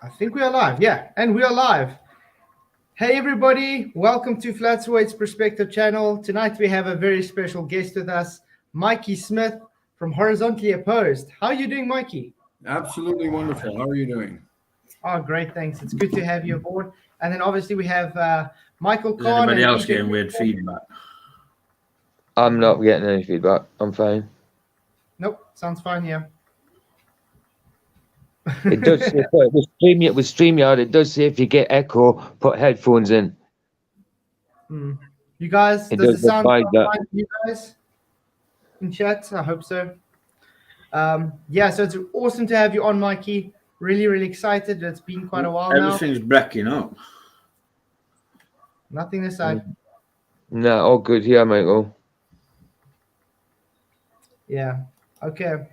I think we are live. Yeah, and we are live. Hey, everybody. Welcome to Flatweight's Perspective channel. Tonight we have a very special guest with us, Mikey Smith from Horizontally Opposed. How are you doing, Mikey? Absolutely wonderful. How are you doing? Oh, great. Thanks. It's good to have you aboard. And then obviously we have Michael Is Kahn. anybody and else EJ getting weird feedback? I'm not getting any feedback. I'm fine. Nope. Sounds fine here. It does say with StreamYard, it does say if you get echo, put headphones in. You guys, It does does it sound advise that. fine to you guys in chat? I hope so. Yeah, so it's awesome to have you on, Mikey. Really, really excited. It's been quite a while now. Everything's breaking up. Nothing this side. No, all good here, Michael. Yeah. Okay.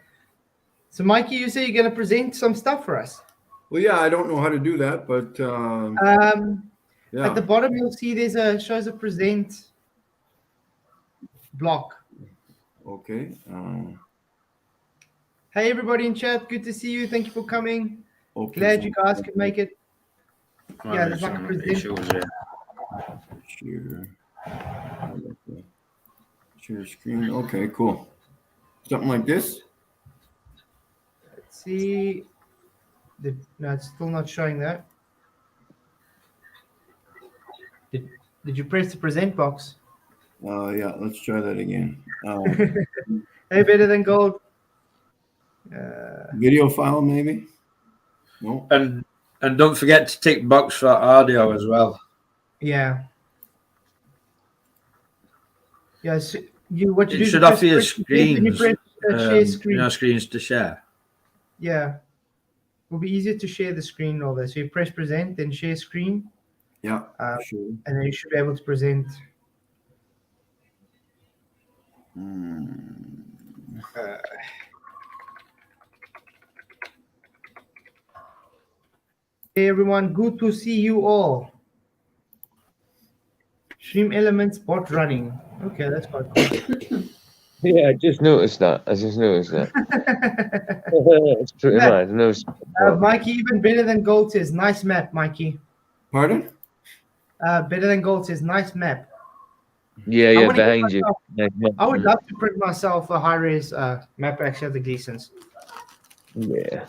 So, Mikey, you say you're going to present some stuff for us. Well, yeah, I don't know how to do that, but yeah. At the bottom, you'll see there's a shows a present block. Okay. Hey, everybody in chat. Good to see you. Thank you for coming. Okay. Glad you guys could make it. I'm Yeah, having there's like a some present. issues here. Share screen. Okay, cool. Something like this. Let's see. No, it's still not showing that. Did you press the present box? Yeah, let's try that again. Hey, better than gold. Video file, maybe? No. And don't forget to tick box for audio as well. Yeah. Yes. What you It do? should you offer you press present and you screens. press, share screen. Screens to share. Yeah. It'll be easier to share the screen and all that. So you press present, then share screen, Yeah, sure. and then you should be able to present. Hey everyone, good to see you all. Stream Elements bot running. Okay, that's quite cool. Yeah, I just noticed that. It's pretty Yeah. nice. No, Mikey, even better than gold says nice map, Mikey. Pardon? Better than gold says nice map. yeah, I wanna get behind you. I would love to print myself a high-res map actually of the Gleasons. Yeah.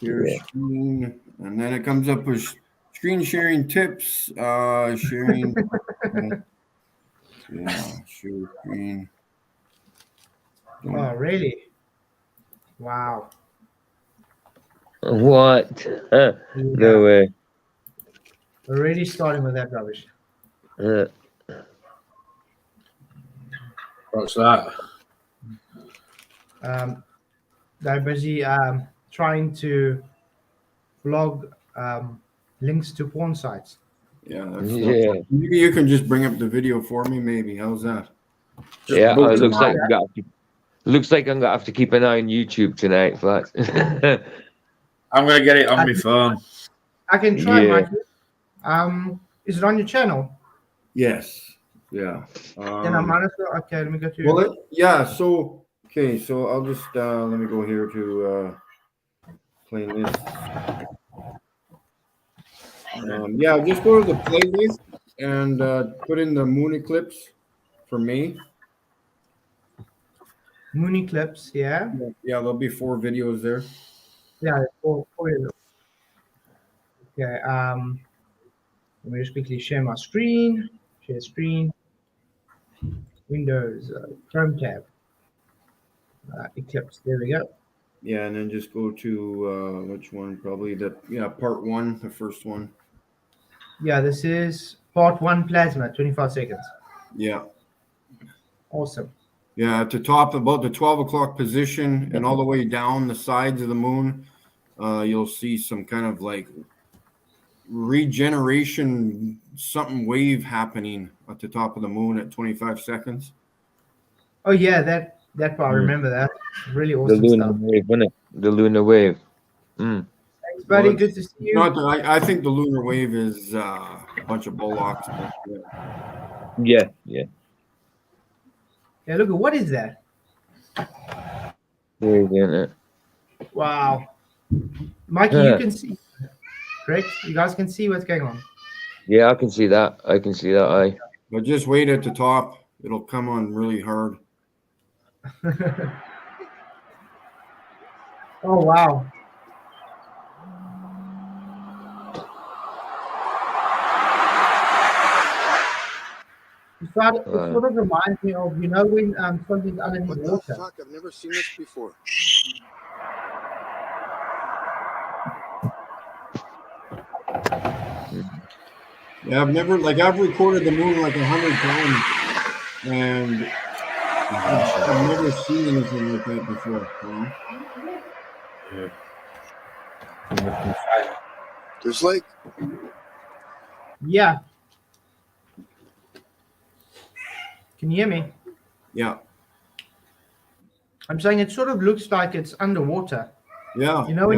Share screen, and then it comes up with screen sharing tips. Sharing. Yeah, share screen. Oh, really? Wow. What? No way. Already starting with that rubbish. What's that? They're busy trying to vlog links to porn sites. Yeah, Yeah. Maybe you can just bring up the video for me. Maybe how's that? Just Yeah, book it looks tonight. like I'm gonna have to keep an eye on YouTube tonight, Flats. I'm gonna get it on my phone. I can try, Yeah. Mikey. Is it on your channel? Yes. Yeah. Then I might as well. Okay, let me go to. Well, yeah. So okay. So I'll just let me go here to playlist. Yeah, just go to the playlist and put in the Moon Eclipse for me. Moon Eclipse, yeah. Yeah, there'll be 4 videos there. Yeah, for you. Okay. Let me just quickly share my screen. Share screen. Windows, Chrome tab. Eclipse. There we go. Yeah, and then just go to which one? Probably part 1, the first one. Yeah, this is part 1 plasma, 25 seconds. Yeah. Awesome. Yeah, at the top, about the 12 o'clock position, and all the way down the sides of the moon, you'll see some kind of like regeneration, something wave happening at the top of the moon at 25 seconds. Oh yeah, that part. I remember that. Really The awesome lunar stuff. wave, isn't it? The lunar wave. Thanks, buddy. Well, Good to see you. I think the lunar wave is a bunch of bullocks. Yeah. Yeah, look at what is that? There you go, isn't it? Wow. Mikey, you can see, correct? You guys can see what's going on. Yeah, I can see that. I can see that. Aye. But just wait at the top. It'll come on really hard. Oh, wow. It sort of reminds me of, you know, when something's underneath What the water. fuck? I've never seen this before. Yeah, I've recorded the moon like 100 times, and I've never seen anything like that before. You know? There's like, Yeah. Can you hear me? Yeah. I'm saying it sort of looks like it's underwater. Yeah. You know,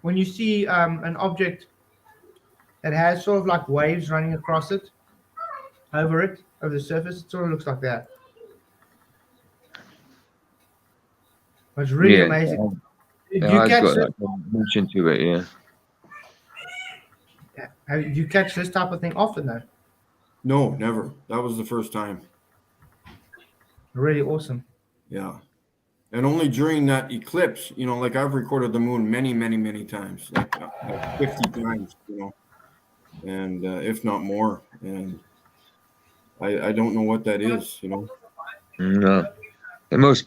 when you see an object that has sort of like waves running across it, over the surface, it sort of looks like that. But it's really amazing. Did you catch got this? that dimension to it, yeah. Do you catch this type of thing often though? No, never. That was the first time. Really awesome. Yeah. And only during that eclipse, you know, like I've recorded the moon many, many, many times, like 50 times, you know, and if not more. And I don't know what that is, you know. No. It must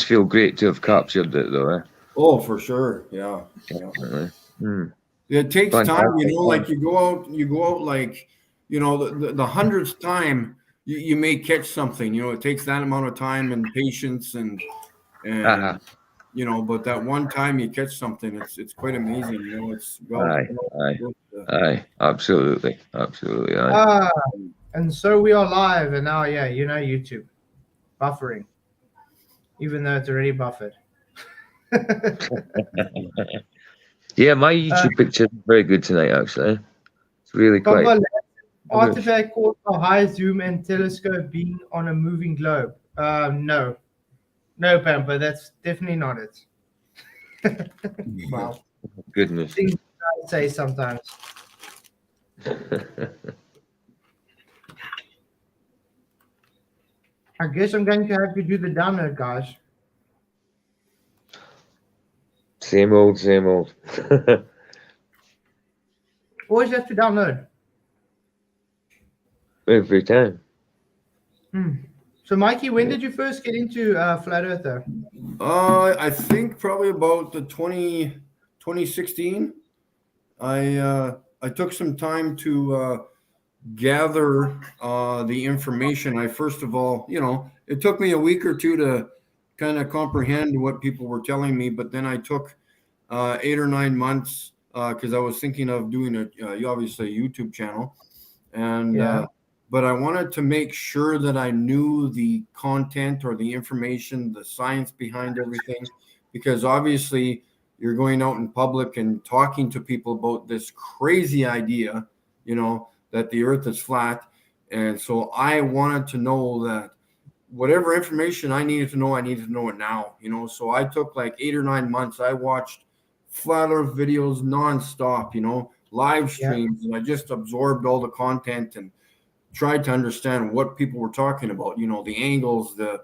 feel great to have captured it though, eh? Oh, for sure. Yeah. Definitely. Mm. It takes time, Fantastic. you know, like you go out like, you know, the hundredth time you may catch something, you know, it takes that amount of time and patience and you know, but that one time you catch something, it's quite amazing, you know, it's Aye, absolutely. Aye. And so we are live, and now, yeah, you know, YouTube buffering, even though it's already buffered. Yeah, my YouTube picture is very good tonight, actually. It's really quite. Artifact caught a high zoom and telescope being on a moving globe. No, Pampa, that's definitely not it. Wow. Goodness. Things I say sometimes. I guess I'm going to have to do the download, guys. Same old. Always have to download. Every time. So, Mikey, when did you first get into Flat Earth, though? I think probably about the 2016. I took some time to gather the information. I first of all, you know, it took me a week or two to kind of comprehend what people were telling me, but then I took 8 or 9 months because I was thinking of doing obviously a YouTube channel, and but I wanted to make sure that I knew the content or the information, the science behind everything, because obviously you're going out in public and talking to people about this crazy idea, you know, that the earth is flat. And so I wanted to know that whatever information I needed to know it now, you know. So I took like 8 or 9 months. I watched flat earth videos nonstop, you know, live streams, and I just absorbed all the content and tried to understand what people were talking about, you know, the angles, the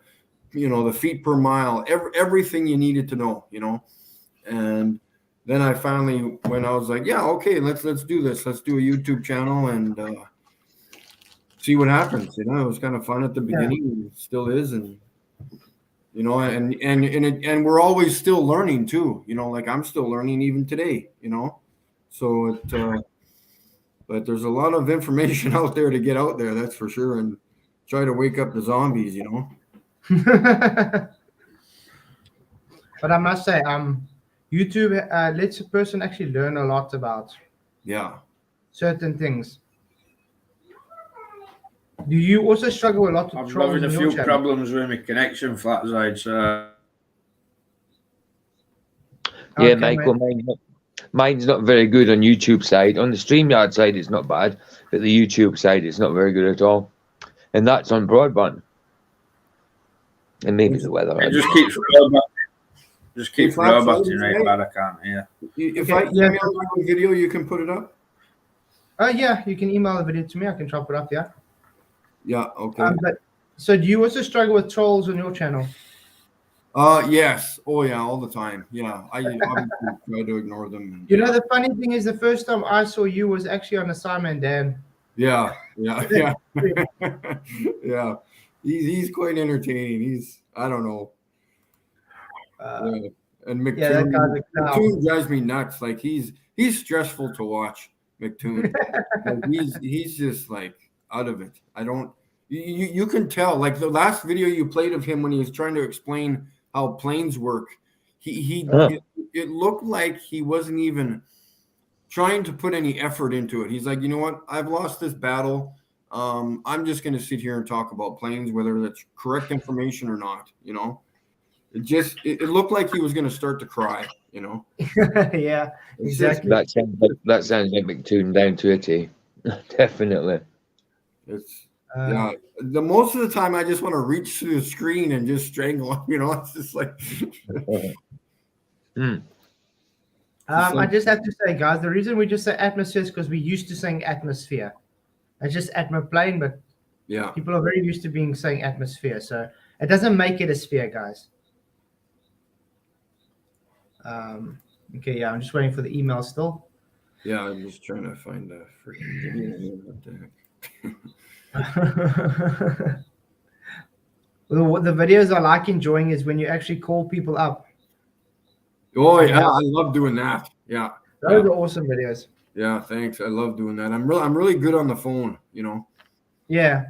feet per mile, everything you needed to know, you know. And then I finally, when I was like, yeah, okay, let's do this. Let's do a YouTube channel and see what happens. You know, it was kind of fun at the beginning, and it still is, and you know, and we're always still learning too. You know, like I'm still learning even today. You know, so but there's a lot of information out there to get out there, that's for sure, and try to wake up the zombies. You know. But I must say, YouTube lets a person actually learn a lot about certain things. Do you also struggle a lot with I'm having a few problems with my connection, Flatside, so... Yeah, Okay, Michael, mine's not very good on YouTube side. On the StreamYard side, it's not bad, but the YouTube side, it's not very good at all. And that's on broadband. And maybe the weather. It just keeps Just keep Flash, roboting right? right, but I can't hear. If Okay, I yeah. email you a video, you can put it up? Yeah, you can email the video to me. I can chop it up. Yeah. Yeah, okay. But so do you also struggle with trolls on your channel? Yes. Oh, yeah, all the time. Yeah, I obviously try to ignore them. You know, the funny thing is, the first time I saw you was actually on a Simon Dan. Yeah, yeah, yeah. Yeah. He's quite entertaining. I don't know. Yeah. And Yeah, that guy's a clown. McToon drives me nuts. Like he's stressful to watch, McToon. Like he's just like out of it. I don't you can tell, like the last video you played of him when he was trying to explain how planes work, Huh. it looked like he wasn't even trying to put any effort into it. He's like, you know what? I've lost this battle. I'm just going to sit here and talk about planes, whether that's correct information or not. You know, it looked like he was going to start to cry. You know, Yeah, It's just- exactly. That sounds like McToon down to a T. Definitely. it's Uh, yeah. The most of the time, I just want to reach through the screen and just strangle him. You know, it's just like. I just have to say, guys, the reason we just say atmosphere is because we used to saying atmosphere. It's just atmoplane, but Yeah. people are very used to being saying atmosphere, so it doesn't make it a sphere, guys. Okay, yeah, I'm just waiting for the email still. Yeah, I'm just trying to find a freaking video. What the heck? What the videos I like enjoying is when you actually call people up. Oh yeah, I love doing that. Yeah. Those are awesome videos. Yeah, thanks. I love doing that. I'm really good on the phone, you know. Yeah.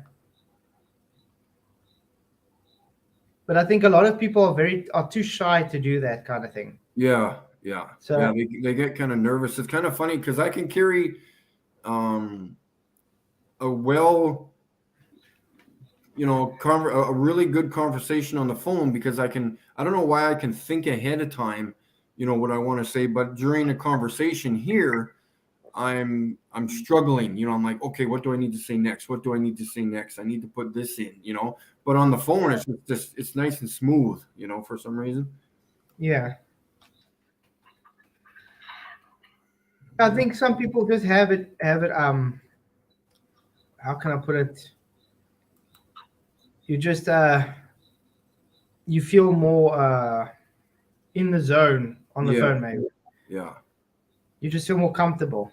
But I think a lot of people are too shy to do that kind of thing. Yeah, yeah. So- yeah, they get kind of nervous. It's kind of funny because I can carry a a really good conversation on the phone because I don't know why I can think ahead of time, you know, what I want to say, but during a conversation here, I'm struggling, you know. I'm like, okay, what do I need to say next? What do I need to say next? I need to put this in, you know. But on the phone, it's nice and smooth, you know, for some reason. Yeah. I think some people just have it how can I put it? You just you feel more in the zone on the phone, maybe. Yeah. You just feel more comfortable.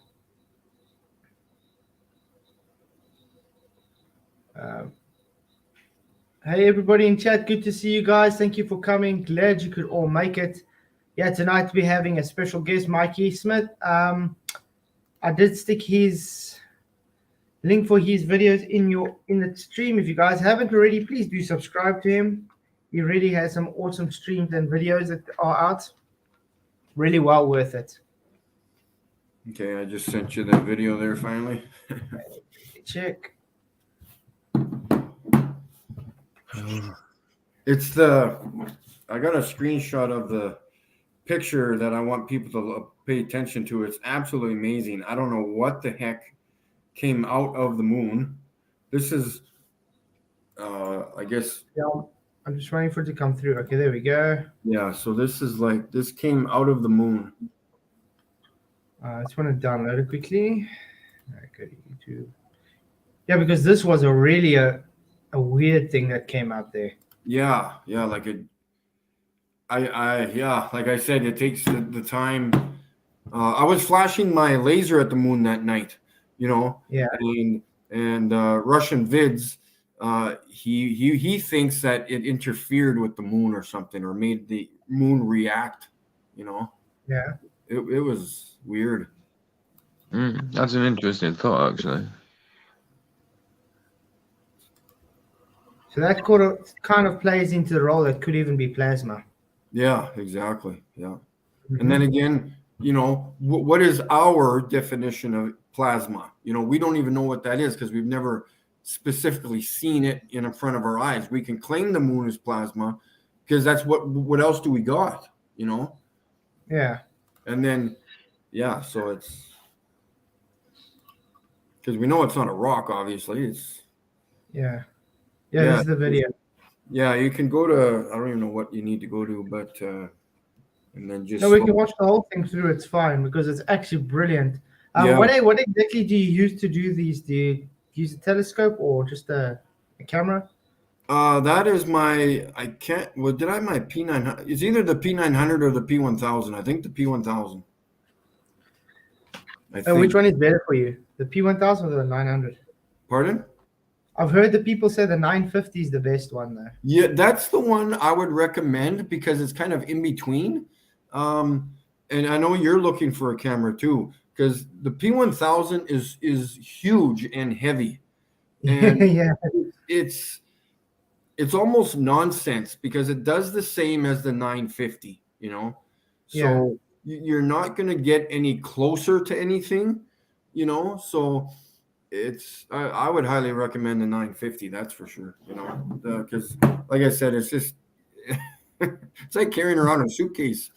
Hey, everybody in chat. Good to see you guys. Thank you for coming. Glad you could all make it. Yeah, tonight we're having a special guest, Mikey Smith. I did stick his link for his videos in the stream. If you guys haven't already, please do subscribe to him. He really has some awesome streams and videos that are out. Really well worth it. Okay, I just sent you that video there finally. Check. I got a screenshot of the picture that I want people to pay attention to. It's absolutely amazing. I don't know what the heck came out of the moon. This is, I guess. Yeah, I'm just waiting for it to come through. Okay, there we go. Yeah, so this came out of the moon. I just want to download it quickly. Go to YouTube. Yeah, because this was a really a weird thing that came out there. Yeah, like it. Like I said, it takes the time. I was flashing my laser at the moon that night, you know. Yeah. And Russian vids. He thinks that it interfered with the moon or something, or made the moon react. You know. Yeah. It was weird. That's an interesting thought, actually. So that kind of plays into the role that could even be plasma. Yeah, exactly. Yeah. And then again, you know, what is our definition of plasma? You know, we don't even know what that is because we've never specifically seen it in front of our eyes. We can claim the moon is plasma because that's what else do we got, you know? Yeah. And then, yeah, so it's because we know it's not a rock, obviously. It's Yeah, this is the video. Yeah, you can go to, I don't even know what you need to go to, but and then just No, we can watch the whole thing through. It's fine because it's actually brilliant. Yeah. What exactly do you use to do these? Do you use a telescope or just a camera? That is my. I can't. Well, did I have my P900? It's either the P900 or the P1000. I think the P1000. I And which think. one is better for you, the P1000 or the 900? Pardon? I've heard the people say the 950 is the best one though. Yeah, that's the one I would recommend because it's kind of in between. And I know you're looking for a camera too, because the P1000 is huge and heavy, and Yeah, it's almost nonsense because it does the same as the 950. So you're not going to get any closer to anything. So I would highly recommend the 950. That's for sure. Because like I said, it's just it's like carrying around a suitcase.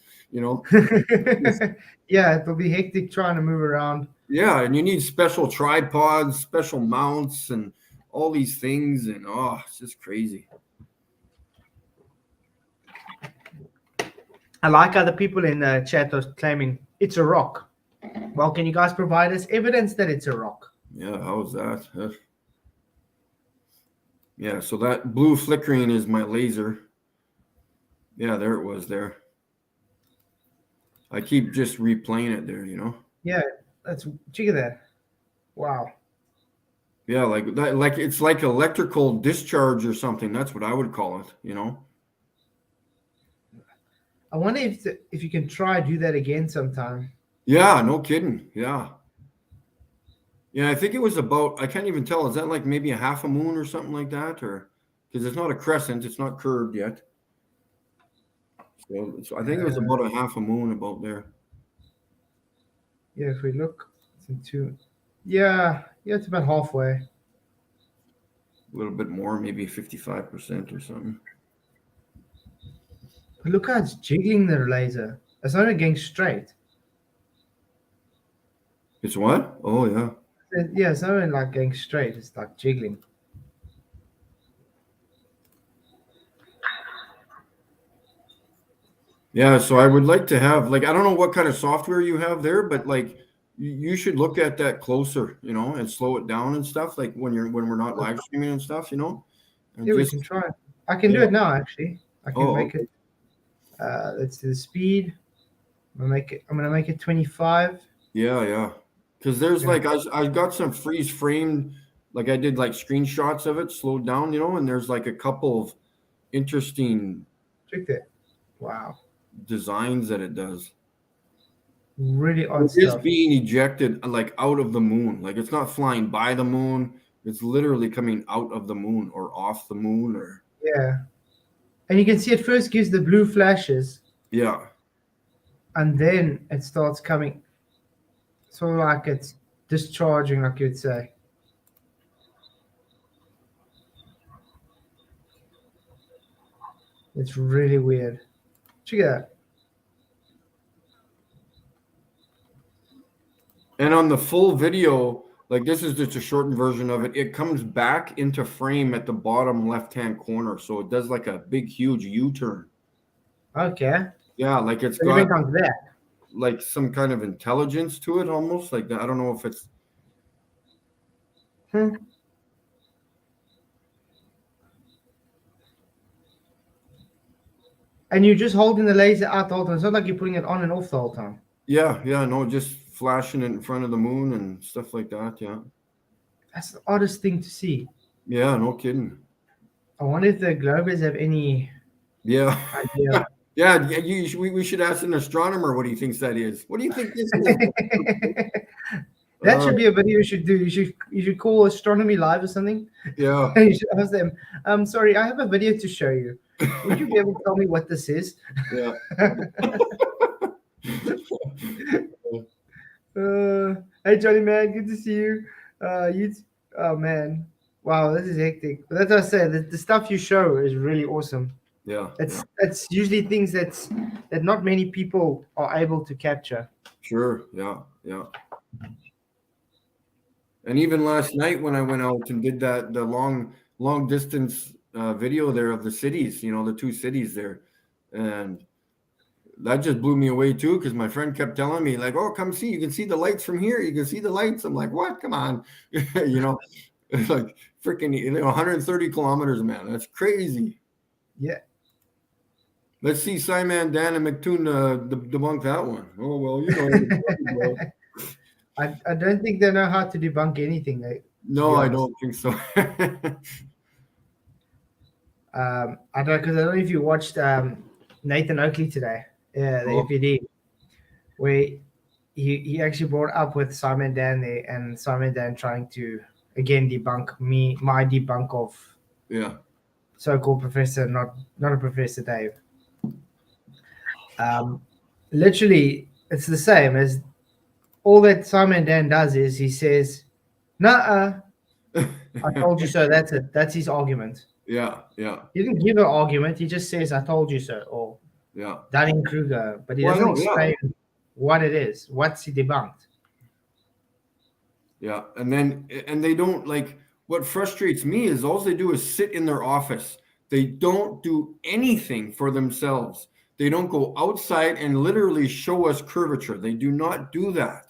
yeah, it'll be hectic trying to move around. Yeah, and you need special tripods, special mounts, and all these things, and it's just crazy. I like how the people in the chat are claiming it's a rock. Well, can you guys provide us evidence that it's a rock? Yeah, how's that? Yeah, so that blue flickering is my laser. Yeah, there it was there. I keep just replaying it there, Yeah, check at that. Wow. Yeah, like that, like it's like electrical discharge or something. That's what I would call it, I wonder if you can try do that again sometime. Yeah, no kidding. Yeah. Yeah, I think it was about, I can't even tell. Is that like maybe a half a moon or something like that? Or because it's not a crescent, it's not curved yet. So I think it was about a half a moon about there. Yeah, if we look, it's into, yeah, it's about halfway. A little bit more, maybe 55% or something. But look how it's jiggling the laser. It's not going straight. It's what? Oh, yeah. Yeah, it's not even like going straight. It's like jiggling. Yeah, so I would like to have, like, I don't know what kind of software you have there, but like you should look at that closer, and slow it down and stuff, like when we're not live streaming and stuff, and Yeah, we can try. I can do it now, actually. I can make okay. it. Let's do the speed. I'm gonna make it 25. Yeah. Because there's like I got some freeze framed, like I did like screenshots of it slowed down, and there's like a couple of interesting Check that. Wow. designs that it does. Really odd It is stuff. being ejected like out of the moon. Like it's not flying by the moon. It's literally coming out of the moon or off the moon or Yeah. And you can see it first gives the blue flashes yeah. and then it starts coming sort of like it's discharging, like you'd say. It's really weird. Check it out. And on the full video, like this is just a shortened version of it. It comes back into frame at the bottom left-hand corner. So it does like a big, huge U-turn. Okay. Yeah, like it's So got it comes back. like some kind of intelligence to it almost. Like I don't know if it's And you're just holding the laser out the whole time. It's not like you're putting it on and off the whole time. yeah, no, just flashing it in front of the moon and stuff like that. Yeah. That's the oddest thing to see. Yeah, no kidding. I wonder if the Globers have any Yeah. idea. Yeah, we should ask an astronomer what he thinks that is. What do you think this is? That should be a video you should do. You should call Astronomy Live or something. Yeah. You should ask them. Sorry, I have a video to show you. Would you be able to tell me what this is? Yeah. Hey Johnny man, good to see you. Oh man, wow, this is hectic. But that's what I said. The stuff you show is really awesome. Yeah. It's usually things that not many people are able to capture. Sure. Yeah. And even last night when I went out and did the long distance video there of the cities, the two cities there, and that just blew me away too, because my friend kept telling me like, "Oh, come see, you can see the lights from here. You can see the lights." I'm like, "What? Come on," you know, it's like freaking 130 kilometers, man. That's crazy. Yeah. Let's see Simon, Dan, and McToon debunk that one. Oh well, I don't think they know how to debunk anything. To no, be I honest. don't think so. I don't, because I don't know if you watched Nathan Oakley today, the Oh. FPD, where he actually brought up with Simon Dan there, and Simon Dan trying to again debunk my debunk of Yeah, so-called professor, not a Professor Dave. Literally, it's the same as all that Simon Dan does is he says, "Nah, I told you so." That's it. That's his argument. yeah. He didn't give an argument. He just says, "I told you so," or Yeah. Dunning-Kruger, but he Well, I doesn't know, yeah. explain what it is. What's he debunked? Yeah. And they don't like, what frustrates me is all they do is sit in their office. They don't do anything for themselves. They don't go outside and literally show us curvature. They do not do that.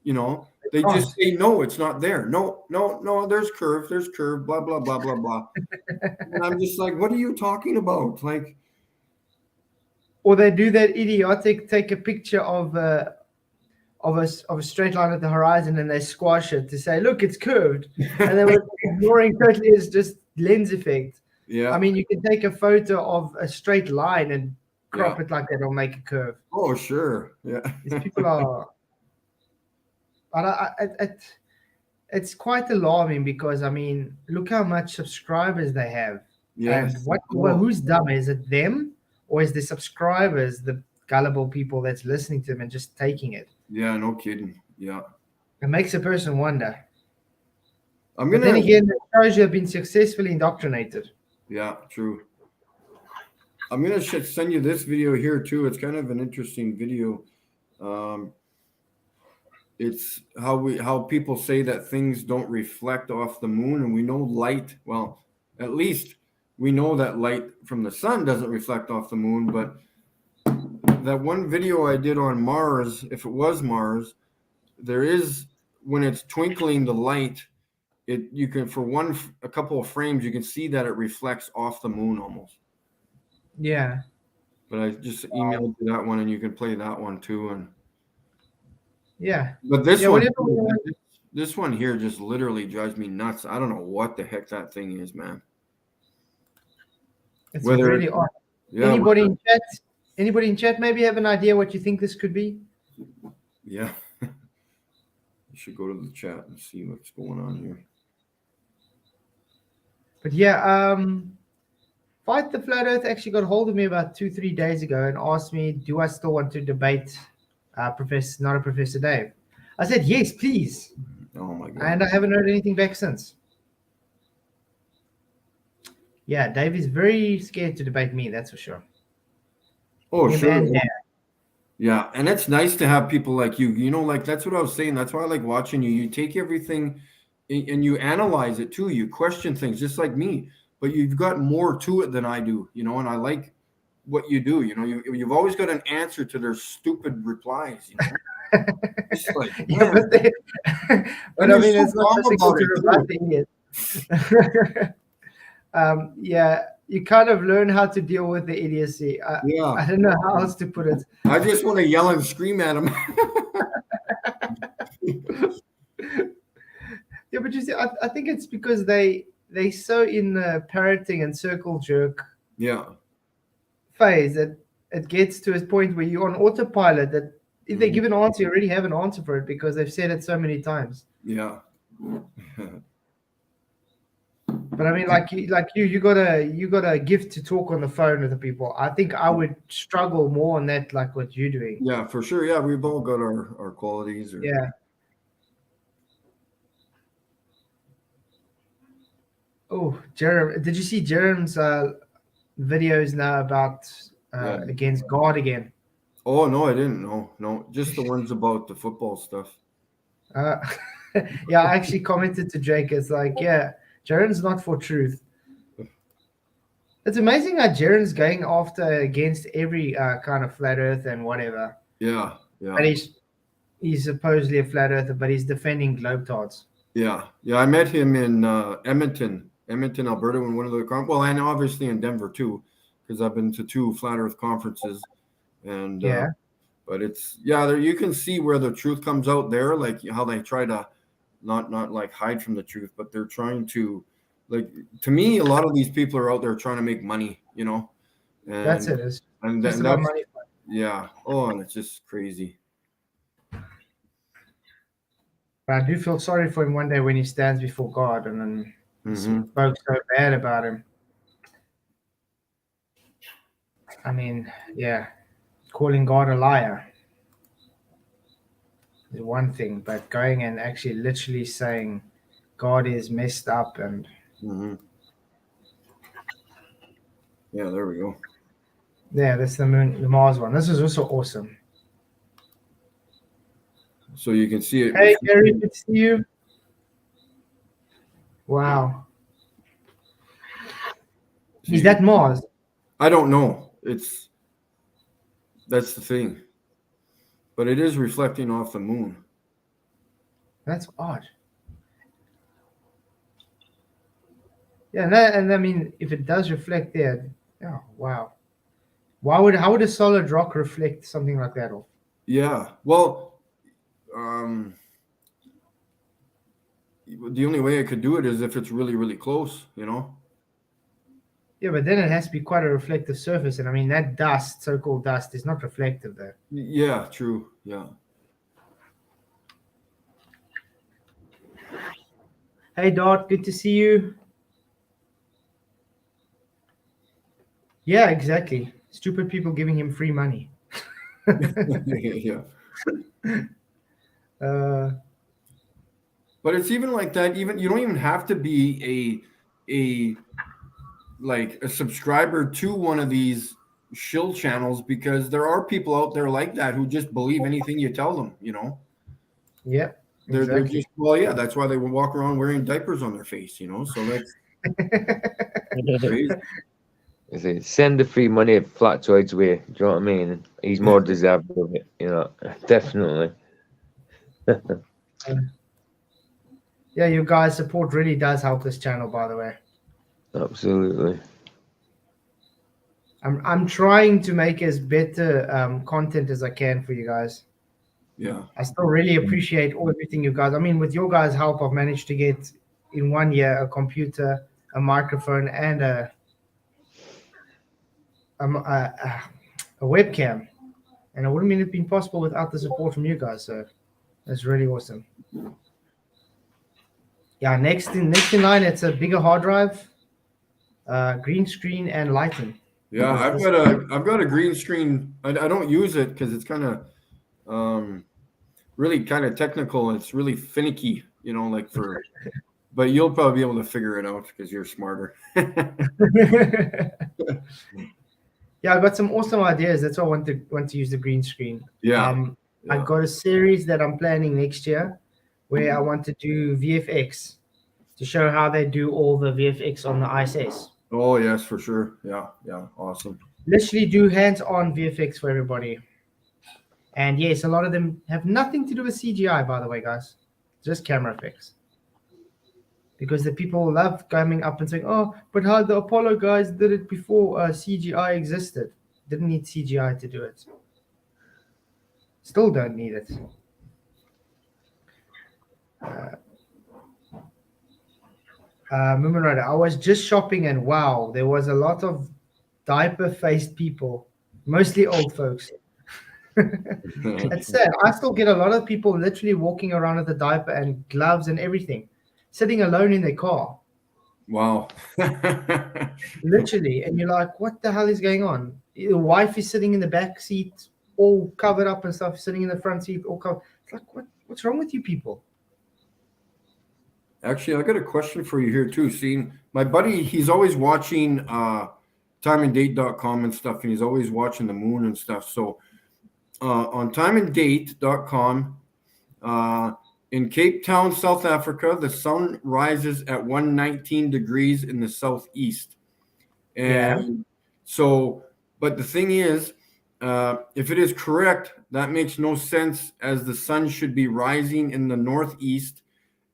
You know, they just say, no, it's not there. No, there's curve, blah, blah, blah, blah, blah. And I'm just like, what are you talking about? Like, Or they do that idiotic take a picture of a straight line at the horizon and they squash it to say, look, it's curved. And then what they're ignoring totally is just lens effect. yeah. I mean, you can take a photo of a straight line and crop Yeah. it like that or make a curve. Oh, sure. Yeah. These people are. But it's quite alarming because, I mean, look how much subscribers they have. Yes. And who's dumb? Is it them or is the subscribers the gullible people that's listening to them and just taking it? Yeah, no kidding. Yeah. It makes a person wonder. I'm But gonna. then again, it shows you have been successfully indoctrinated. Yeah, true. I'm gonna send you this video here too. It's kind of an interesting video. It's how people say that things don't reflect off the moon, and we know light. Well, at least we know that light from the sun doesn't reflect off the moon. But that one video I did on Mars, if it was Mars, there is, when it's twinkling the light, you can, for a couple of frames, you can see that it reflects off the moon almost. Yeah. But I just emailed you that one, and you can play that one too. And Yeah. but this Yeah, one, whatever. this one here just literally drives me nuts. I don't know what the heck that thing is, man. It's Whether really odd. Yeah, Anybody in chat maybe have an idea what you think this could be? yeah. You should go to the chat and see what's going on here. But yeah, Fight the Flat Earth actually got hold of me about 2-3 days ago and asked me, do I still want to debate Professor Dave? I said, yes, please. Oh my god. And I haven't heard anything back since. Yeah, Dave is very scared to debate me, that's for sure. Oh, Him sure. and Dan. Yeah, and it's nice to have people like you. You know, like that's what I was saying. That's why I like watching you. You take everything and you analyze it too. You question things just like me, but you've got more to it than I do, you know, and I like what you do. You know, you've always got an answer to their stupid replies, you know. It's like, Yeah, but I mean, it's not difficult to rebut the idiot. Yeah, you kind of learn how to deal with the idiocy. Yeah. I don't know how else to put it. I just want to yell and scream at him. Yeah, but you see, I think it's because they so in the parroting and circle jerk phase that it gets to a point where you're on autopilot that if they give an answer, you already have an answer for it because they've said it so many times. Yeah. But I mean, you got a gift to talk on the phone with the people. I think I would struggle more on that, like what you're doing. Yeah, for sure. Yeah, we've all got our qualities. Yeah. Oh, Jerem, did you see Jerem's videos now about against God again? Oh no, I didn't. No, just the ones about the football stuff. Yeah, I actually commented to Jake. It's like, yeah, Jaren's not for truth. It's amazing how Jaren's going after against every kind of flat Earth and whatever. Yeah, But he's supposedly a flat earther, but he's defending globetrotters. yeah. I met him in Edmonton, Alberta, in one of the and obviously in Denver too, because I've been to 2 flat Earth conferences, and Yeah. but it's there you can see where the truth comes out there, like how they try to not like hide from the truth, but they're trying to, like, to me, a lot of these people are out there trying to make money, and That's it. It's just about that's money. yeah. Oh, and it's just crazy. But I do feel sorry for him one day when he stands before God and then spoke so bad about him. I mean, yeah, calling God a liar is one thing, but going and actually literally saying God is messed up and yeah, there we go. Yeah, that's the Mars one. This is also awesome. So you can see it. Hey, Gary, good to see you. Wow. Is that Mars? I don't know. That's the thing. But it is reflecting off the moon. That's odd. Yeah, and I mean, if it does reflect there, oh wow. How would a solid rock reflect something like that off? Yeah. Well, the only way I could do it is if it's really, really close, Yeah, but then it has to be quite a reflective surface, and I mean that dust, so-called dust, is not reflective though. Yeah, true. Yeah. Hey Dot, good to see you. Yeah, exactly. Stupid people giving him free money. Yeah. But it's even like that. Even you don't even have to be a subscriber to one of these shill channels, because there are people out there like that who just believe anything you tell them. Yeah, they're just that's why they will walk around wearing diapers on their face. So that's crazy. Send the free money Flatzoid's way. Do you know what I mean? He's more deserving of it, definitely. Yeah, you guys' support really does help this channel, by the way. Absolutely. I'm trying to make as better content as I can for you guys. Yeah. I still really appreciate everything you guys. I mean, with your guys' help, I've managed to get in 1 year a computer, a microphone, and a webcam, and it wouldn't have been possible without the support from you guys. So that's really awesome. Yeah, next in line, it's a bigger hard drive, green screen, and lighting. Yeah, I've got a green screen. I don't use it because it's kind of really kind of technical, and it's really finicky, but you'll probably be able to figure it out because you're smarter. Yeah, I got some awesome ideas. That's why I want to use the green screen. Yeah. I got a series that I'm planning next year where I want to do VFX to show how they do all the VFX on the ISS. Oh, yes, for sure. Yeah, awesome. Literally do hands-on VFX for everybody. And yes, a lot of them have nothing to do with CGI, by the way, guys. Just camera effects. Because the people love coming up and saying, oh, but how the Apollo guys did it before CGI existed. Didn't need CGI to do it. Still don't need it. Rider, I was just shopping and wow, there was a lot of diaper-faced people, mostly old folks. It's sad. I still get a lot of people literally walking around with a diaper and gloves and everything, sitting alone in their car. Wow. Literally. And you're like, what the hell is going on? The wife is sitting in the back seat, all covered up and stuff, sitting in the front seat, all covered. It's like, what's wrong with you people? Actually, I got a question for you here too. See, my buddy, he's always watching timeanddate.com and stuff, and he's always watching the moon and stuff. So on timeanddate.com, in Cape Town, South Africa, the sun rises at 119 degrees in the southeast. And so, but the thing is, if it is correct, that makes no sense, as the sun should be rising in the northeast,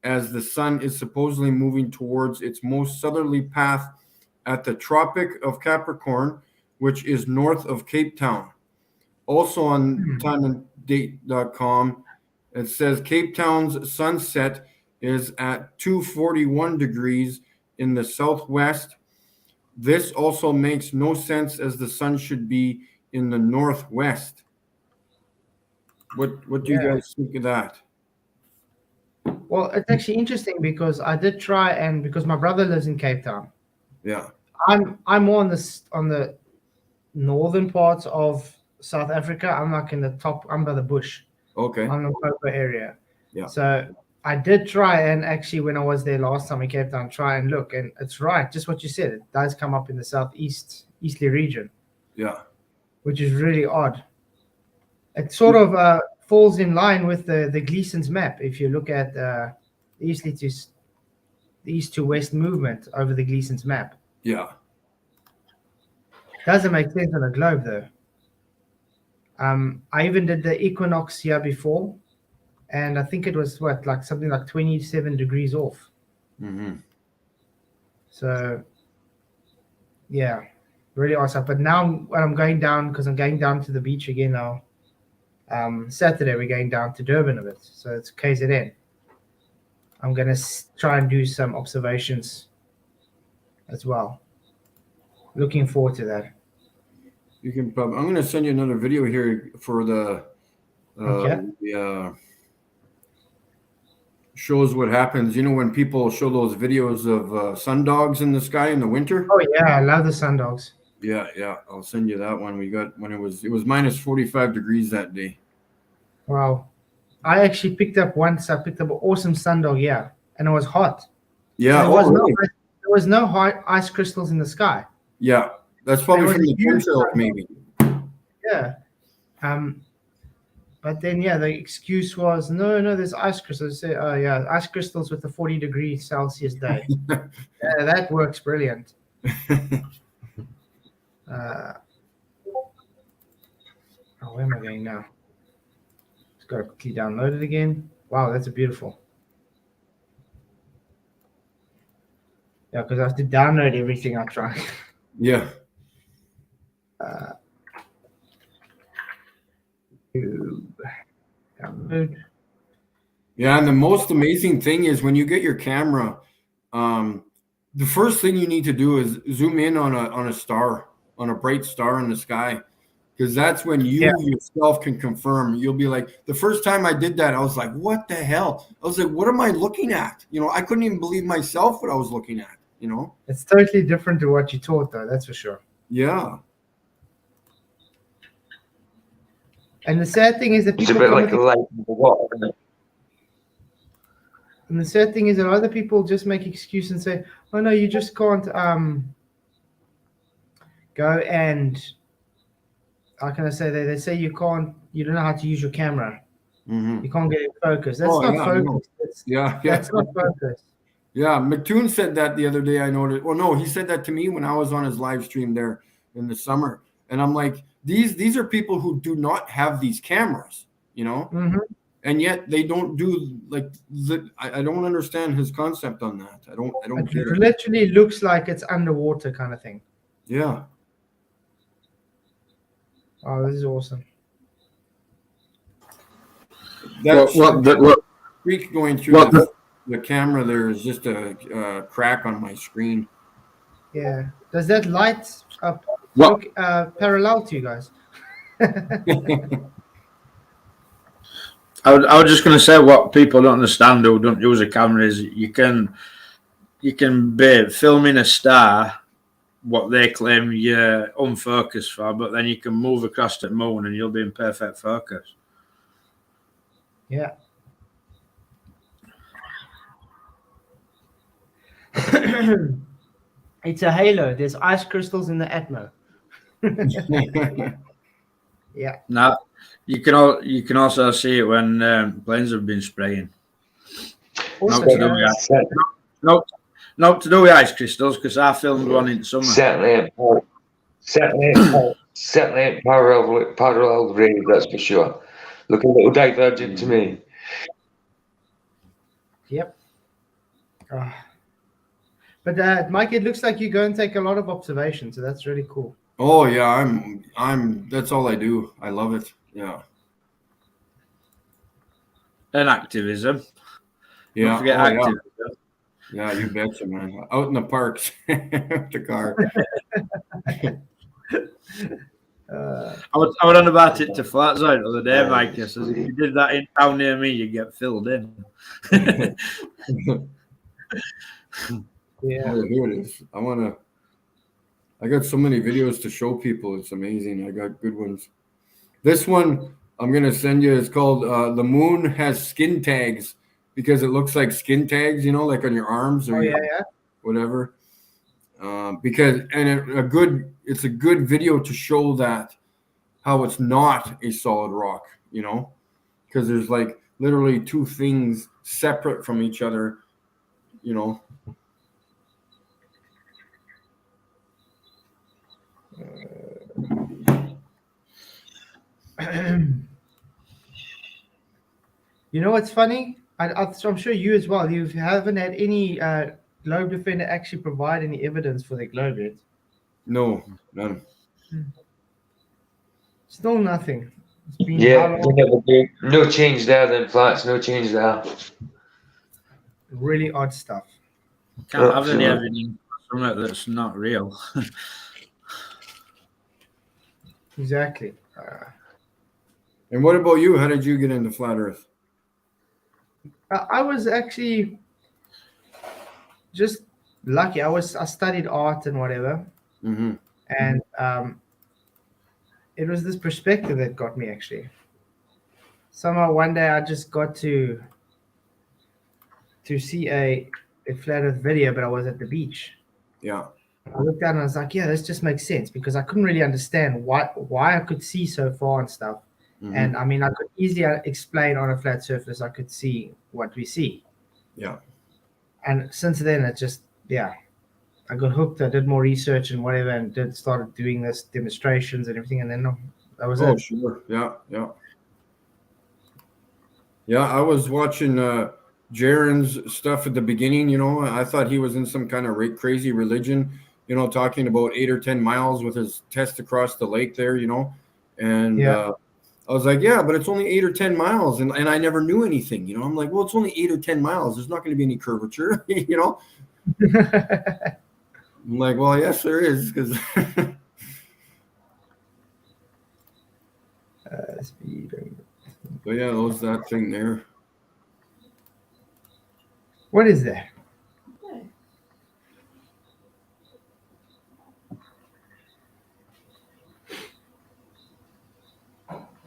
as the sun is supposedly moving towards its most southerly path at the Tropic of Capricorn, which is north of Cape Town. Also on timeanddate.com, it says Cape Town's sunset is at 2:41 degrees in the southwest. This also makes no sense, as the sun should be in the northwest. What do you guys think of that? Well, it's actually interesting because I did try, and because my brother lives in Cape Town. Yeah. I'm more on the northern parts of South Africa. I'm like in the top. I'm by the bush. Okay. On the Popo area. Yeah. So I did try, and actually when I was there last time in Cape Town, try and look, and it's right, just what you said. It does come up in the eastly region. Yeah. Which is really odd. It sort of falls in line with the Gleason's map. If you look at the east to west movement over the Gleason's map. Yeah. Doesn't make sense on a globe though. I even did the equinox here before, and I think it was something like 27 degrees off. Mm-hmm. So, yeah, really awesome. But now when I'm going down, because I'm going down to the beach again now. Saturday we're going down to Durban a bit, so it's KZN. I'm gonna try and do some observations as well. Looking forward to that. You can probably. I'm going to send you another video here for the shows what happens. You know, when people show those videos of sun dogs in the sky in the winter. Oh yeah, I love the sun dogs. Yeah. I'll send you that one. We got when it was minus 45 degrees that day. Wow. I actually picked up an awesome sun dog, and it was hot. Yeah. There was no ice crystals in the sky. Yeah. That's probably from the chemtrails, maybe. Yeah. But then, the excuse was, no, there's ice crystals. Say, oh, yeah, ice crystals with a 40 degrees Celsius day. That works brilliant. Where am I going now? Just got to quickly download it again. Wow, that's beautiful. Yeah, because I have to download everything I try. Yeah. Download. Yeah, and the most amazing thing is when you get your camera, the first thing you need to do is zoom in on a star, on a bright star in the sky, because that's when you yourself can confirm. You'll be like, the first time I did that, I was like, what the hell? I was like, what am I looking at? You know, I couldn't even believe myself what I was looking at, you know? It's totally different to what you taught, though, that's for sure. Yeah. And the sad thing is that It's a bit like a light in the water, isn't it? And the sad thing is that other people just make excuses and say, oh no, you just can't go and, how can I say that? They say you don't know how to use your camera. Mm-hmm. You can't get it focused. That's not focus. That's not focus. Yeah, McToon said that the other day, I noticed. Well, no, he said that to me when I was on his live stream there in the summer. And I'm like, these are people who do not have these cameras, you know? Mm-hmm. And yet they don't do I don't understand his concept on that. I don't get It it. literally looks like it's underwater kind of thing. Yeah. Oh, this is awesome. That's What streak going through the camera there is just a crack on my screen. Yeah. Does that light up What? look parallel to you guys? I was just going to say, what people don't understand who don't use a camera is you can be filming a star, what they claim you're unfocused for, but then you can move across the moon and you'll be in perfect focus. Yeah. It's a halo. There's ice crystals in the atmo. Yeah. Now, you can also see it when planes have been spraying. Also, Not Not to do with ice crystals, because I filmed one in summer. Certainly ain't parallel grade, that's for sure. Look a little divergent to me. Yep. But Mike, it looks like you go and take a lot of observations, so that's really cool. Oh yeah, I'm. That's all I do. I love it. Yeah. And activism. Yeah. Don't forget oh, yeah. activism. Yeah, you betcha, man. Out in the parks with the car. I was on about it to Flatzone the other day, Mike. I says, if you did that in town near me, you get filled in. Yeah. Oh, here it is. I got so many videos to show people. It's amazing. I got good ones. This one I'm gonna send you is called "The Moon Has Skin Tags" because it looks like skin tags, like on your arms or your whatever. It's a good video to show that how it's not a solid rock, because there's like literally two things separate from each other, You know what's funny? I'm sure you as well. You haven't had any globe defender actually provide any evidence for their globe yet. No, none. Still nothing. It's been Yeah, no change there then, Flats. No change there. really odd stuff. Can't have any evidence for something that's not real. Exactly. And what about you? How did you get into flat Earth? I was actually just lucky. I studied art and whatever, Mm-hmm. and it was this perspective that got me actually. Somehow one day I just got to see a flat Earth video, but I was at the beach. Yeah. I looked down and I was like, yeah, this just makes sense because I couldn't really understand why I could see so far and stuff. Mm-hmm. And I mean, I could easily explain on a flat surface, I could see what we see. Yeah. And since then, it just, I got hooked. I did more research and whatever, and started doing this demonstrations and everything. And then that was it. Oh, sure. Yeah. Yeah. Yeah. I was watching Jaron's stuff at the beginning. I thought he was in some kind of crazy religion, talking about 8 or 10 miles with his test across the lake there, and I was like, yeah, but it's only 8 or 10 miles. And I never knew anything, I'm like, well, it's only 8 or 10 miles. There's not going to be any curvature, I'm like, well, yes, there is. Because but yeah, that thing there. What is that?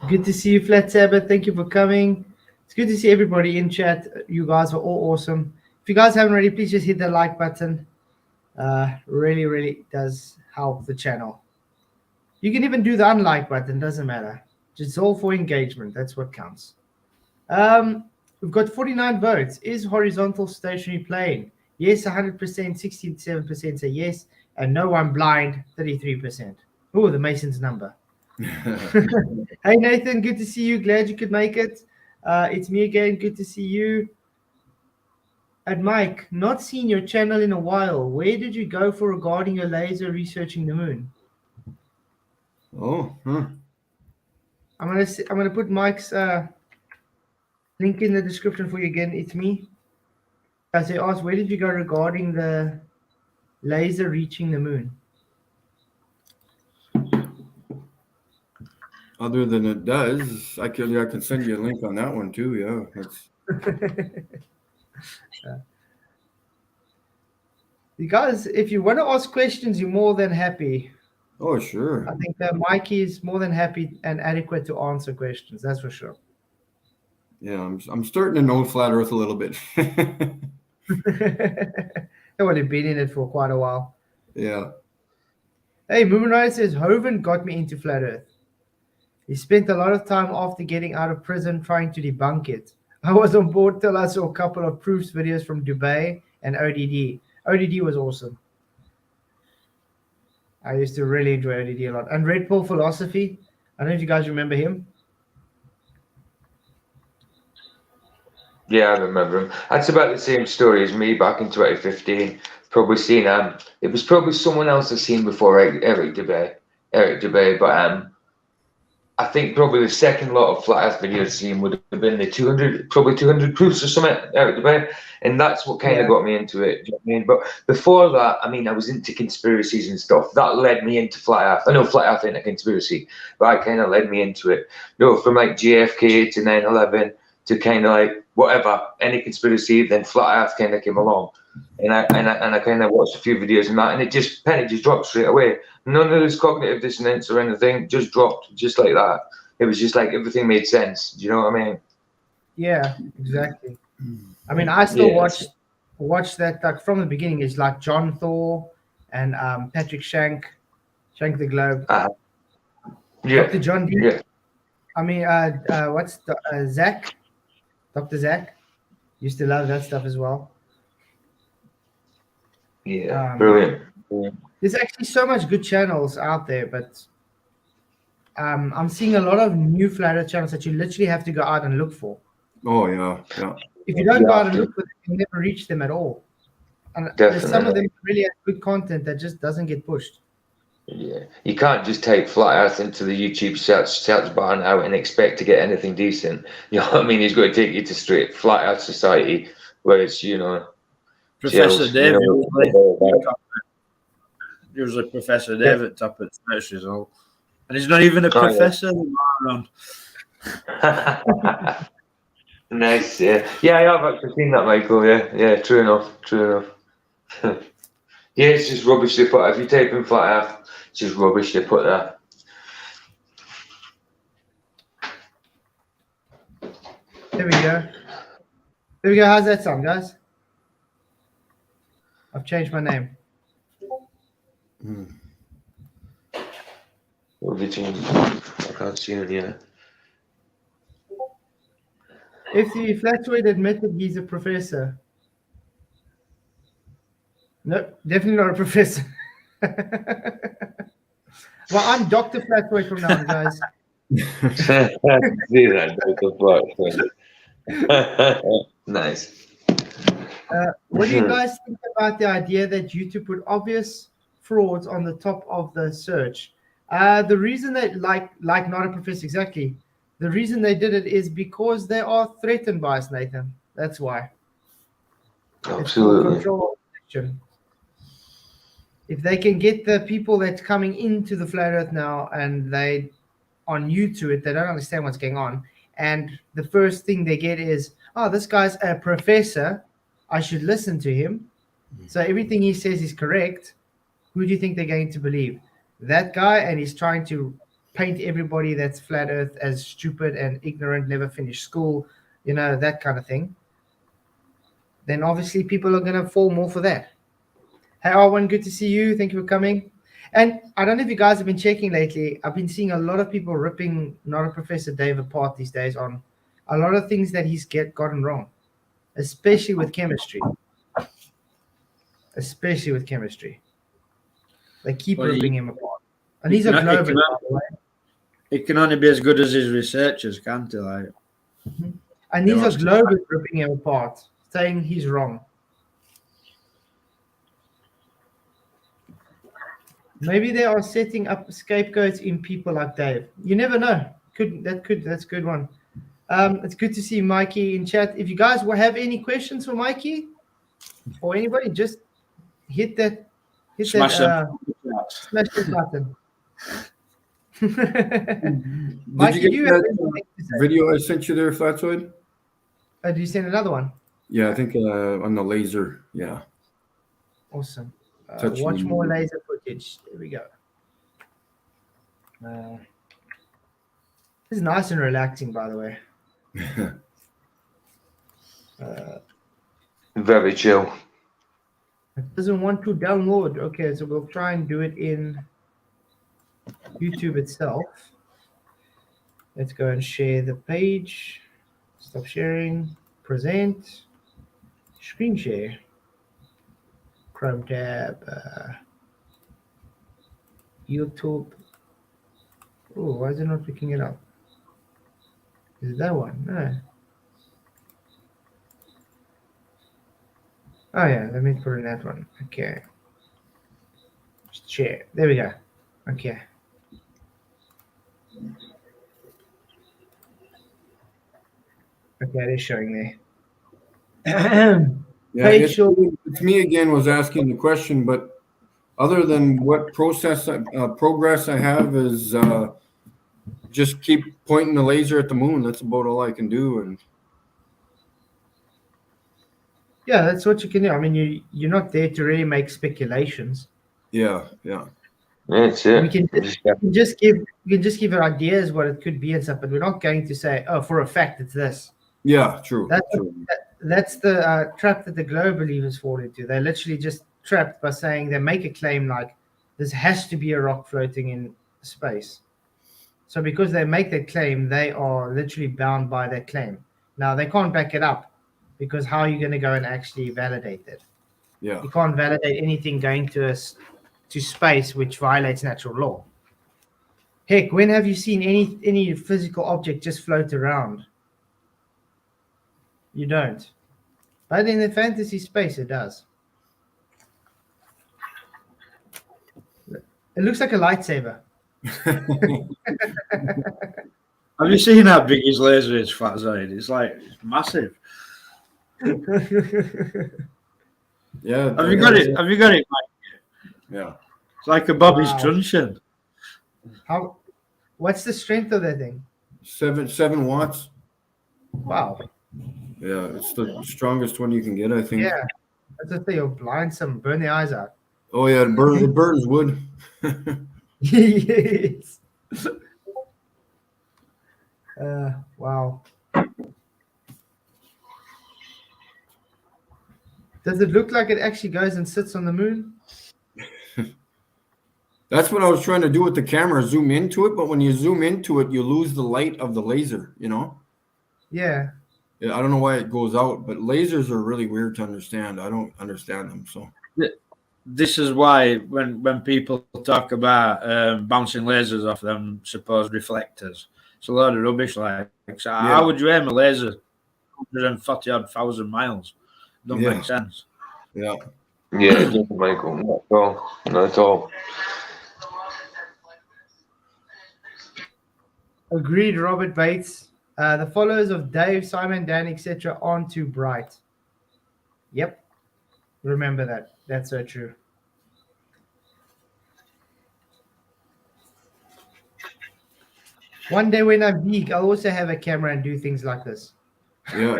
Good to see you, Flat Sabbath. Thank you for coming. It's good to see everybody in chat. You guys are all awesome. If you guys haven't already, please just hit the like button. Really, really does help the channel. You can even do the unlike button. Doesn't matter. It's all for engagement. That's what counts. We've got 49 votes. Is horizontal stationary plane? Yes, 100%. 67% say yes. And no one blind, 33%. Oh, the Mason's number. Hey Nathan, good to see you. Glad you could make it. It's me again. Good to see you. And Mike, not seen your channel in a while. Where did you go for regarding your laser researching the moon? Oh, huh. I'm gonna put Mike's link in the description for you again. It's me. As I asked, where did you go regarding the laser reaching the moon? Other than it does, I can send you a link on that one too. Yeah, You guys, if you want to ask questions, you're more than happy. Oh, sure. I think that Mikey is more than happy and adequate to answer questions. That's for sure. Yeah, I'm starting to know flat Earth a little bit. I would have been in it for quite a while. Yeah. Hey, Moonrise says Hovind got me into flat Earth. He spent a lot of time after getting out of prison trying to debunk it. I was on board till I saw a couple of proofs videos from Dubai and ODD. ODD was awesome. I used to really enjoy ODD a lot. And Red Pill Philosophy. I don't know if you guys remember him. Yeah, I remember him. That's about the same story as me back in 2015. Probably seen it was probably someone else I've seen before Eric Dubay, but I think probably the second lot of flat Earth videos seen would have been the 200, probably 200 proofs or something, Eric Dubay, and that's what kind of got me into it. Do you know what I mean? But before that, I mean, I was into conspiracies and stuff. That led me into flat Earth. I know flat Earth ain't a conspiracy, but it kind of led me into it. You know, from like JFK to 9/11 to kind of like whatever, any conspiracy, then flat Earth kind of came along, and I kind of watched a few videos and that, and it just penny just dropped straight away. None of this cognitive dissonance or anything, just dropped just like that. It was just like everything made sense. Do you know what I mean? Yeah, exactly. I mean, I still Yeah. watch that like from the beginning. It's like John Thor and Patrick Shank the Globe, Yeah. Dr. John D. Yeah. I mean, what's the Zach? Dr. Zach used to love that stuff as well. Yeah. Brilliant. There's actually so much good channels out there, but I'm seeing a lot of new flat Earth channels that you literally have to go out and look for. Oh yeah, yeah. If you don't go out and look for them, you never reach them at all. And there's some of them really have good content that just doesn't get pushed. Yeah, you can't just type flat Earth into the YouTube search bar now and expect to get anything decent. You know what I mean? He's got to take you to straight flat Earth society, where it's Professor jails, David. you Usually Professor David top at search result. And he's not even a professor. Nice, yeah. Yeah, I have actually seen that, Michael. Yeah, true enough. Yeah, it's just rubbish they put. If you type in flat Earth, it's just rubbish they put there. There we go. There we go. How's that sound, guys? I've changed my name. What have you changed? I can't see it yet. If the Flatwood admitted he's a professor. No, definitely not a professor. Well, I'm Dr. Flatwood from now on, guys. See that? Nice. What do you guys think about the idea that YouTube put obvious frauds on the top of the search? The reason that, like not a professor, exactly. The reason they did it is because they are threatened by us, Nathan. That's why. Absolutely. It's for control protection. If they can get the people that's coming into the flat Earth now and they are new to it, they don't understand what's going on. And the first thing they get is, oh, this guy's a professor. I should listen to him. So everything he says is correct. Who do you think they're going to believe? That guy, and he's trying to paint everybody that's flat Earth as stupid and ignorant, never finished school, that kind of thing. Then obviously people are going to fall more for that. Hey, Arwen, good to see you. Thank you for coming. And I don't know if you guys have been checking lately. I've been seeing a lot of people ripping Not a Professor Dave apart these days on a lot of things that he's gotten wrong, especially with chemistry. They keep ripping him apart. And he's a global, by the way. It can only be as good as his researchers, can't it? Like, and these are global ripping him apart, saying he's wrong. Maybe they are setting up scapegoats in people like Dave. You never know. That's a good one. It's good to see Mikey in chat. If you guys will have any questions for Mikey or anybody, just hit that smash that button. Did you get that video I sent you there, Flatwood? Did you send another one? Yeah, I think on the laser. Yeah. Awesome. Watch more laser footage. There we go. This is nice and relaxing, by the way. Very chill. It doesn't want to download. Okay, so we'll try and do it in YouTube itself. Let's go and share the page. Stop sharing. Present. Screen share. Chrome tab, YouTube. Oh, why is it not picking it up? Is it that one? No. Oh yeah, let me put in that one. Okay. Just share. There we go. Okay. Okay, it is showing there. Yeah, Facial. it's me again was asking the question, but other than what progress I have is just keep pointing the laser at the moon. That's about all I can do. And Yeah, that's what you can do. I mean, you're not there to really make speculations. yeah. That's We it. can Just, just give ideas what it could be and stuff, but we're not going to say, oh, for a fact it's this. Yeah, true. That's the trap that the globe believers fall into. They're literally just trapped by saying they make a claim like this has to be a rock floating in space. So because they make that claim, they are literally bound by that claim. Now they can't back it up because how are you going to go and actually validate it? Yeah. You can't validate anything going to space which violates natural law. Heck, when have you seen any physical object just float around? You don't. But in the fantasy space, it does. It looks like a lightsaber. Have you seen how big his laser is, Fatzide? It's massive. Yeah. Have you got it? Have you got it, Mike? Yeah. It's like a Bobby's Wow. truncheon. What's the strength of that thing? 7 watts. Wow. Yeah, it's the strongest one you can get, I think. Yeah. That's the thing. You'll blind some, burn the eyes out. Oh yeah, it burns wood. Yes. Wow. Does it look like it actually goes and sits on the moon? That's what I was trying to do with the camera, zoom into it, but when you zoom into it, you lose the light of the laser, Yeah. I don't know why it goes out, but lasers are really weird to understand. I don't understand them. So This is why when people talk about bouncing lasers off them supposed reflectors, it's a load of rubbish. So how would you aim a laser 140,000 miles? Don't make sense. Yeah. yeah, it doesn't make them. Not at all. Not at all. Agreed, Robert Bates. The followers of Dave, Simon, Dan, etc. aren't too bright. Yep. Remember that. That's so true. One day when I'm big, I'll also have a camera and do things like this. Yeah.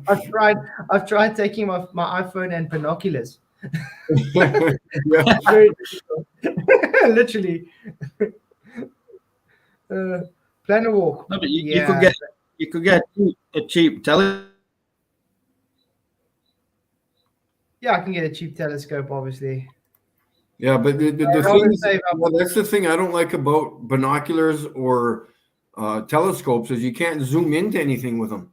I've tried taking my iPhone and binoculars. Yeah. Very difficult. Literally. Plan a walk. No, but you could get a cheap telescope. Yeah, I can get a cheap telescope, obviously. Yeah, but the thing that's the thing I don't like about binoculars or telescopes is you can't zoom into anything with them.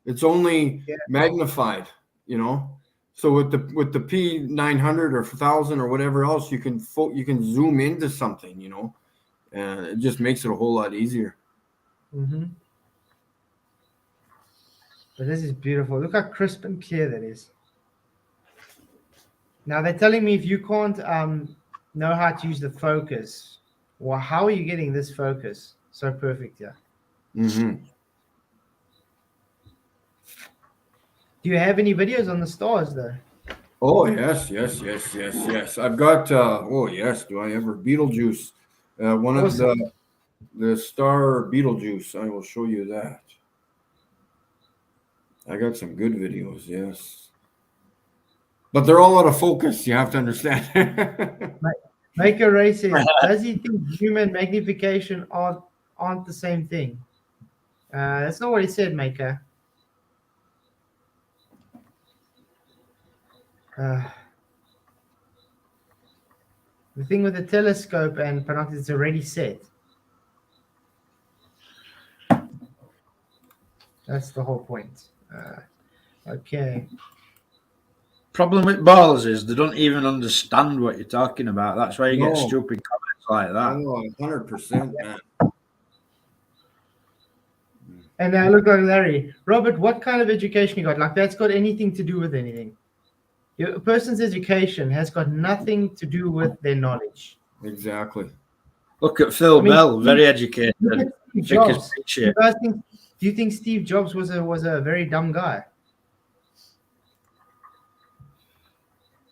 It's only magnified. So with the P900 or 1000 or whatever else, you can zoom into something. And it just makes it a whole lot easier. Mm-hmm. But this is beautiful. Look how crisp and clear that is. Now they're telling me if you can't know how to use the focus, well, how are you getting this focus so perfect here? Mm-hmm. Do you have any videos on the stars though? Oh yes. I've got. Oh yes. Do I ever Beetlejuice? One Awesome. of the star Beetlejuice. I will show you that. I got some good videos. Yes. But they're all out of focus. You have to understand. Maker Ray says, does he think zoom and magnification aren't the same thing? That's not what he said, Maker. The thing with the telescope and binoculars is already set. That's the whole point. Okay. Problem with ballers is they don't even understand what you're talking about. That's why you get No. stupid comments like I that. know, 100%, man. And now look at Larry. Robert, what kind of education you got? Like that's got anything to do with anything. A person's education has got nothing to do with their knowledge. Exactly. Look at Phil I mean, Bell, very educated. Look at Steve Thick as Jobs. big Do shit. you guys think? Do you think Steve Jobs was a very dumb guy?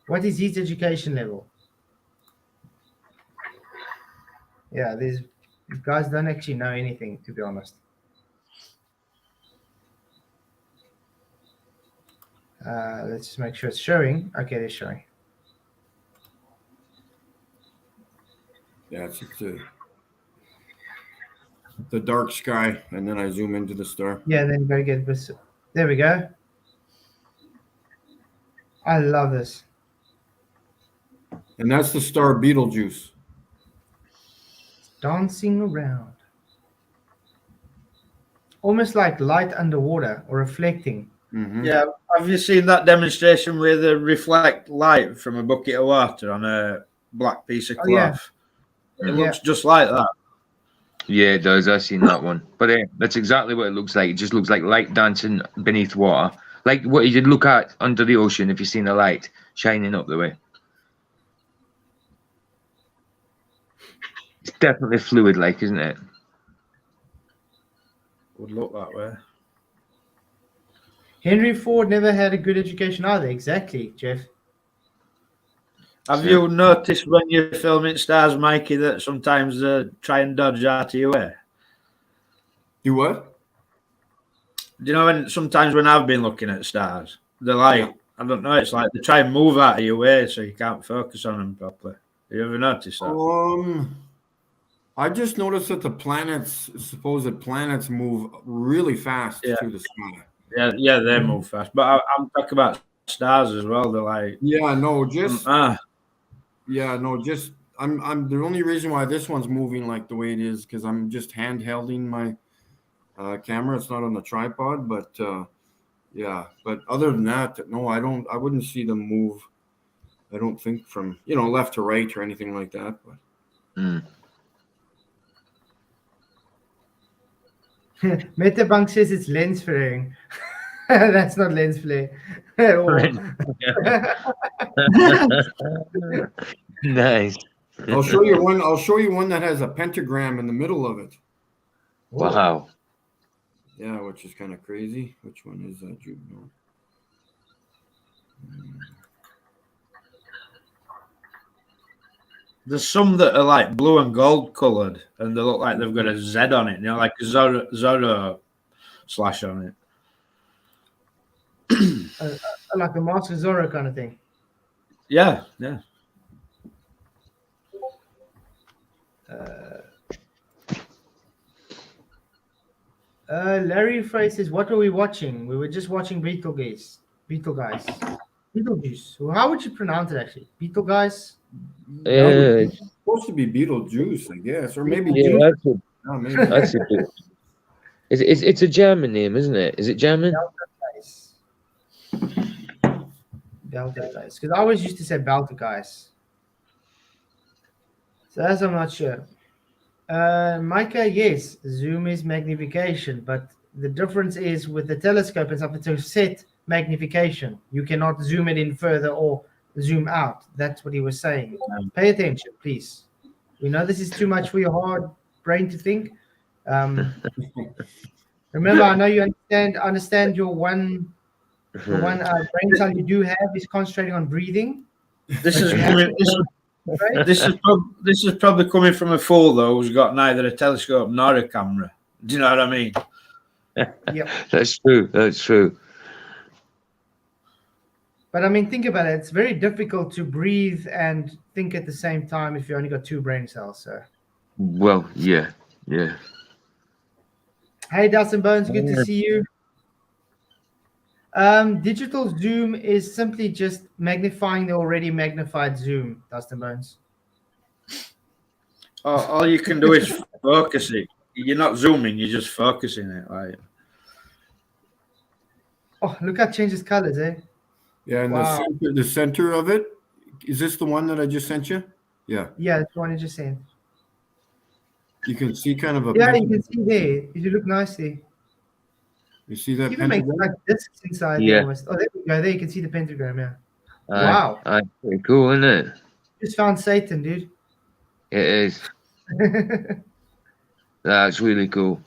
What is his education level? Yeah, these guys don't actually know anything, to be honest. Let's just make sure it's showing. Okay, they're showing. Yeah, it's just the dark sky, and then I zoom into the star. Yeah, then go get this. There we go. I love this. And that's the star Betelgeuse. Dancing around. Almost like light underwater or reflecting. Mm-hmm. Yeah, have you seen that demonstration where they reflect light from a bucket of water on a black piece of Oh, yeah. cloth? It looks just like that. Yeah, it does. I've seen that one. But that's exactly what it looks like. It just looks like light dancing beneath water. Like what you'd look at under the ocean if you've seen a light shining up the way. It's definitely fluid-like, isn't it? Would look that way. Henry Ford never had a good education either. Exactly, Jeff. Have you noticed when you're filming stars, Mikey, that sometimes they try and dodge out of your way? Do what? Do you know when sometimes when I've been looking at stars, they're like, I don't know, it's like they try and move out of your way so you can't focus on them properly. Have you ever noticed that? I just noticed that the supposed planets move really fast through the sky. Yeah, they move fast. But I'm talking about stars as well. They're like, yeah, no, just I'm the only reason why this one's moving like the way it is because I'm just handhelding my camera. It's not on the tripod, but yeah. But other than that, no, I wouldn't see them move. I don't think from left to right or anything like that. But. Metabunk says it's lens flaring. That's not lens flare. Nice. I'll show you one. I'll show you one that has a pentagram in the middle of it. Wow. Yeah, which is kind of crazy. Which one is that? There's some that are like blue and gold coloured, and they look like they've got a Z on it, like a Zorro slash on it. Like a Master Zorro kind of thing. Yeah. Larry Frey says, "What are we watching? We were just watching Betelgeuse. Well, how would you pronounce it actually? Betelgeuse? It's supposed to be Beetlejuice, I guess, or maybe. Yeah, maybe. that's a bit. It's a German name, isn't it? Is it German? Beltergeist. Because I always used to say Beltergeist. So that's I'm not sure. Micah, yes, zoom is magnification, but the difference is with the telescope and stuff, it's a set magnification. You cannot zoom it in further or zoom out. That's what he was saying. Pay attention, please. We know this is too much for your hard brain to think. Remember, I know you understand your one brain cell you do have is concentrating on breathing. This is coming. This is probably coming from a fool though who's got neither a telescope nor a camera. Do you know what I mean? Yeah, that's true. But I mean, think about it. It's very difficult to breathe and think at the same time if you only got two brain cells. So. Well, yeah. Hey, Dustin Bones, good to see you. Digital zoom is simply just magnifying the already magnified zoom, Dustin Bones. All you can do is focus it. You're not zooming, you're just focusing it. Right? Oh, look how it changes colors, eh? Yeah, and Wow. the center of it, is this the one that I just sent you? Yeah. Yeah, that's the one you just sent. You can see kind of a Yeah, you pentagram. can see there. You look nicely. You see that Even makes pentagram? like discs inside there Yeah. almost. Oh, there we go. There you can see the pentagram. Yeah. Wow. Aye, pretty cool, isn't it? Just found Satan, dude. It is. That's really cool.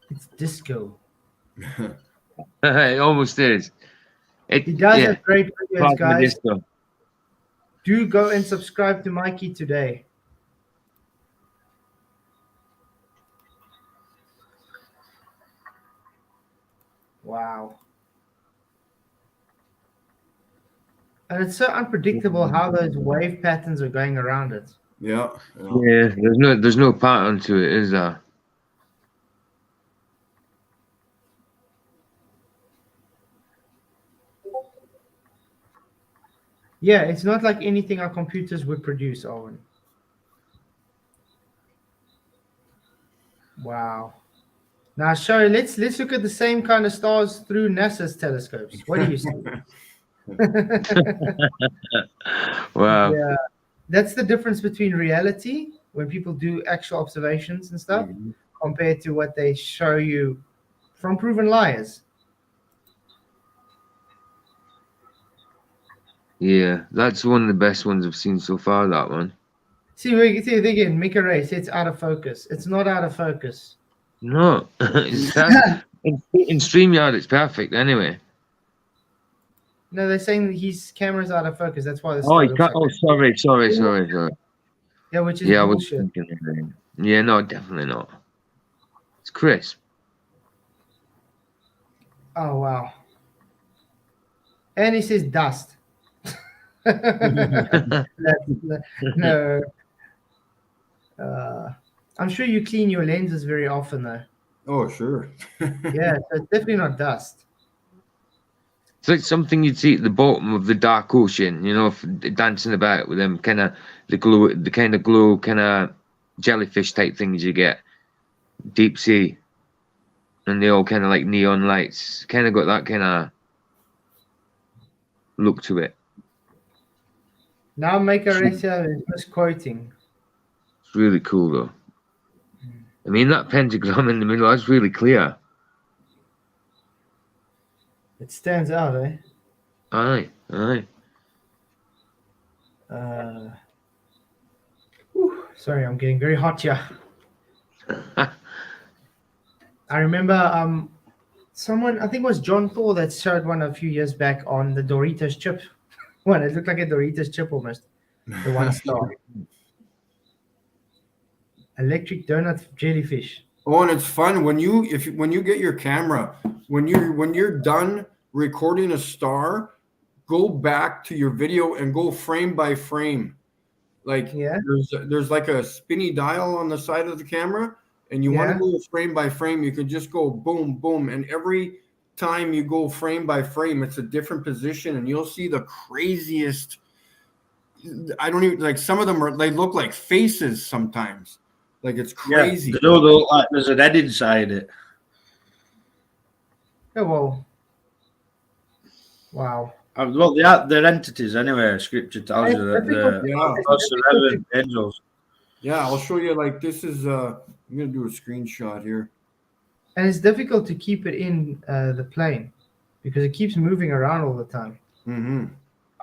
It's disco. It almost is. It, He does yeah, have great videos, plasma guys. disco. Do go and subscribe to Mikey today. Wow. And it's so unpredictable how those wave patterns are going around it. Yeah. Yeah, there's no pattern to it, is there? Yeah, it's not like anything our computers would produce, Owen. Wow. Now, show. Let's look at the same kind of stars through NASA's telescopes. What do you see? Wow. Yeah, that's the difference between reality when people do actual observations and stuff compared to what they show you from proven liars. Yeah, that's one of the best ones I've seen so far, that one. See, we can see it again. Make a race. It's out of focus. It's not out of focus. No, in StreamYard, it's perfect anyway. No, they're saying that his camera's out of focus. That's why the Oh, star you looks can't, like sorry. yeah, which is Yeah, I was bullshit. thinking of that. Yeah, no, definitely not. It's crisp. Oh wow. And he says dust. No. I'm sure you clean your lenses very often though. Oh, sure. Yeah, so it's definitely not dust. It's like something you'd see at the bottom of the dark ocean, you know, dancing about with them kind of the kind of glow, kind of jellyfish type things you get, deep sea, and they all kind of like neon lights. Kind of got that kind of look to it. Now make a race here is misquoting. It's really cool though. I mean, that pentagram in the middle, that's really clear. It stands out, eh? Aye. Sorry, I'm getting very hot here. I remember someone, I think it was John Thor, that showed one a few years back on the Doritos chip. One, it looked like a Doritos chip almost. The one star. Electric donut jellyfish. Oh, and it's fun when you get your camera, when you're done recording a star, go back to your video and go frame by frame. Like Yeah. there's like a spinny dial on the side of the camera, and you want to go frame by frame, you can just go boom, boom, and every time you go frame by frame, it's a different position, and you'll see the craziest. I don't even like some of them they look like faces sometimes. Like it's crazy. Yeah, they all look like there's an head inside it. Oh, well. Wow. Well, they're entities anyway. Scripture tells you that they're angels. Yeah, I'll show you. Like this is. I'm gonna do a screenshot here. And it's difficult to keep it in the plane because it keeps moving around all the time. Mm-hmm.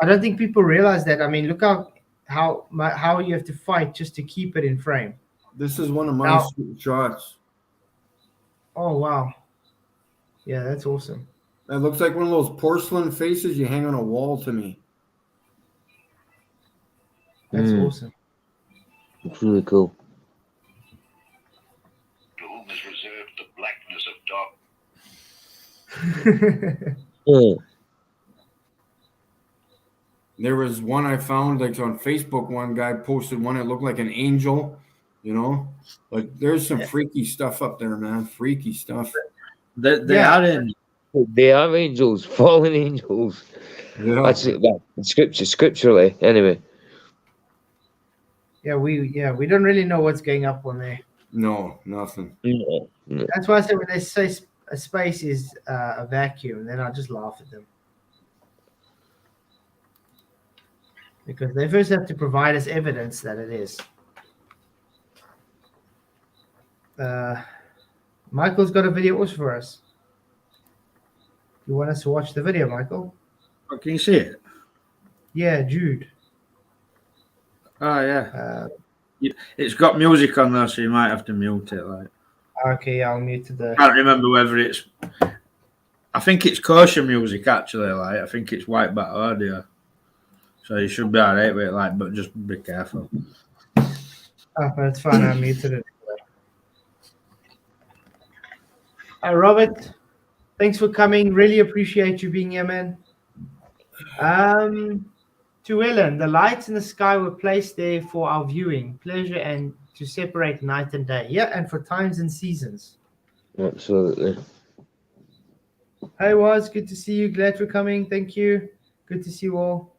I don't think people realize that. I mean, look how you have to fight just to keep it in frame. This is one of my shots. Oh wow! Yeah, that's awesome. That looks like one of those porcelain faces you hang on a wall to me. That's awesome. It's really cool. To whom is reserved the blackness of dark. There was one I found like on Facebook. One guy posted one that looked like an angel. You know, like there's some freaky stuff up there, man. Freaky stuff. They are in. They are angels, fallen angels. Yeah. That's it. Scripturally, anyway. Yeah, we don't really know what's going up on there. No, nothing. No. That's why I said when they say a space is a vacuum, then I just laugh at them. Because they first have to provide us evidence that it is. Michael's got a video also for us. You want us to watch the video, Michael? Oh, can you see it? Yeah, Jude. Oh yeah. It's got music on there, so you might have to mute it. Like, Okay, I'll mute the. I can't remember whether it's. I think it's kosher music actually. Like, I think it's white bat audio, so you should be alright with it. Like, but just be careful. Oh, that's fine. I muted it. Robert, thanks for coming. Really appreciate you being here, man. To Ellen, the lights in the sky were placed there for our viewing pleasure and to separate night and day. Yeah, and for times and seasons. Absolutely. Hey, Waz, good to see you. Glad for coming. Thank you. Good to see you all.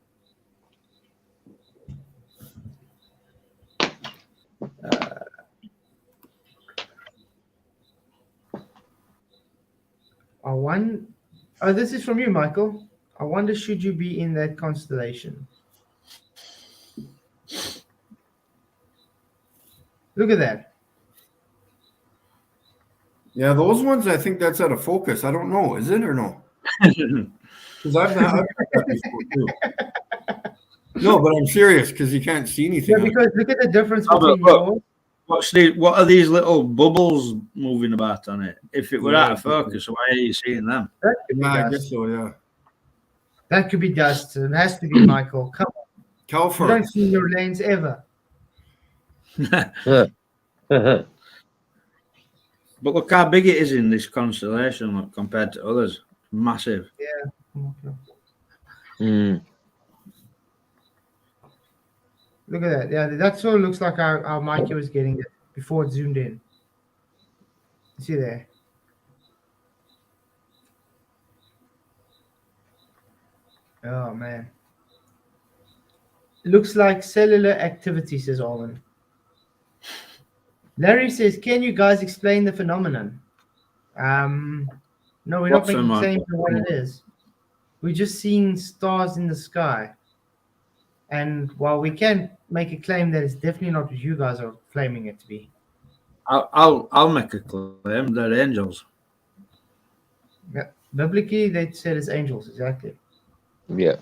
Oh, this is from you, Michael. I wonder, should you be in that constellation? Look at that. Yeah, those ones, I think that's out of focus. I don't know. Is it or no? Because I've had that before too. No, but I'm serious because you can't see anything. Yeah, because look at the difference Oh, but between look. yours. What are these little bubbles moving about on it? If it were Yeah. out of focus, why are you seeing them? That could be Yeah, I dust. guess so, yeah. That could be dust. It has to be Michael. Come on. You Calfar. don't see your lens ever. But look how big it is in this constellation, look, compared to others. Massive. Mm. Look at that. Yeah, that sort of looks like our Mikey was getting it before it zoomed in. You see there? Oh, man. It looks like cellular activity, says Alwyn. Larry says, can you guys explain the phenomenon? No, we're not What making phenomenon? claims to what it is. We're just seeing stars in the sky. And while we can make a claim that it's definitely not what you guys are claiming it to be. I'll make a claim. They're angels. Yeah. Biblically, they said it's angels, exactly. Yeah.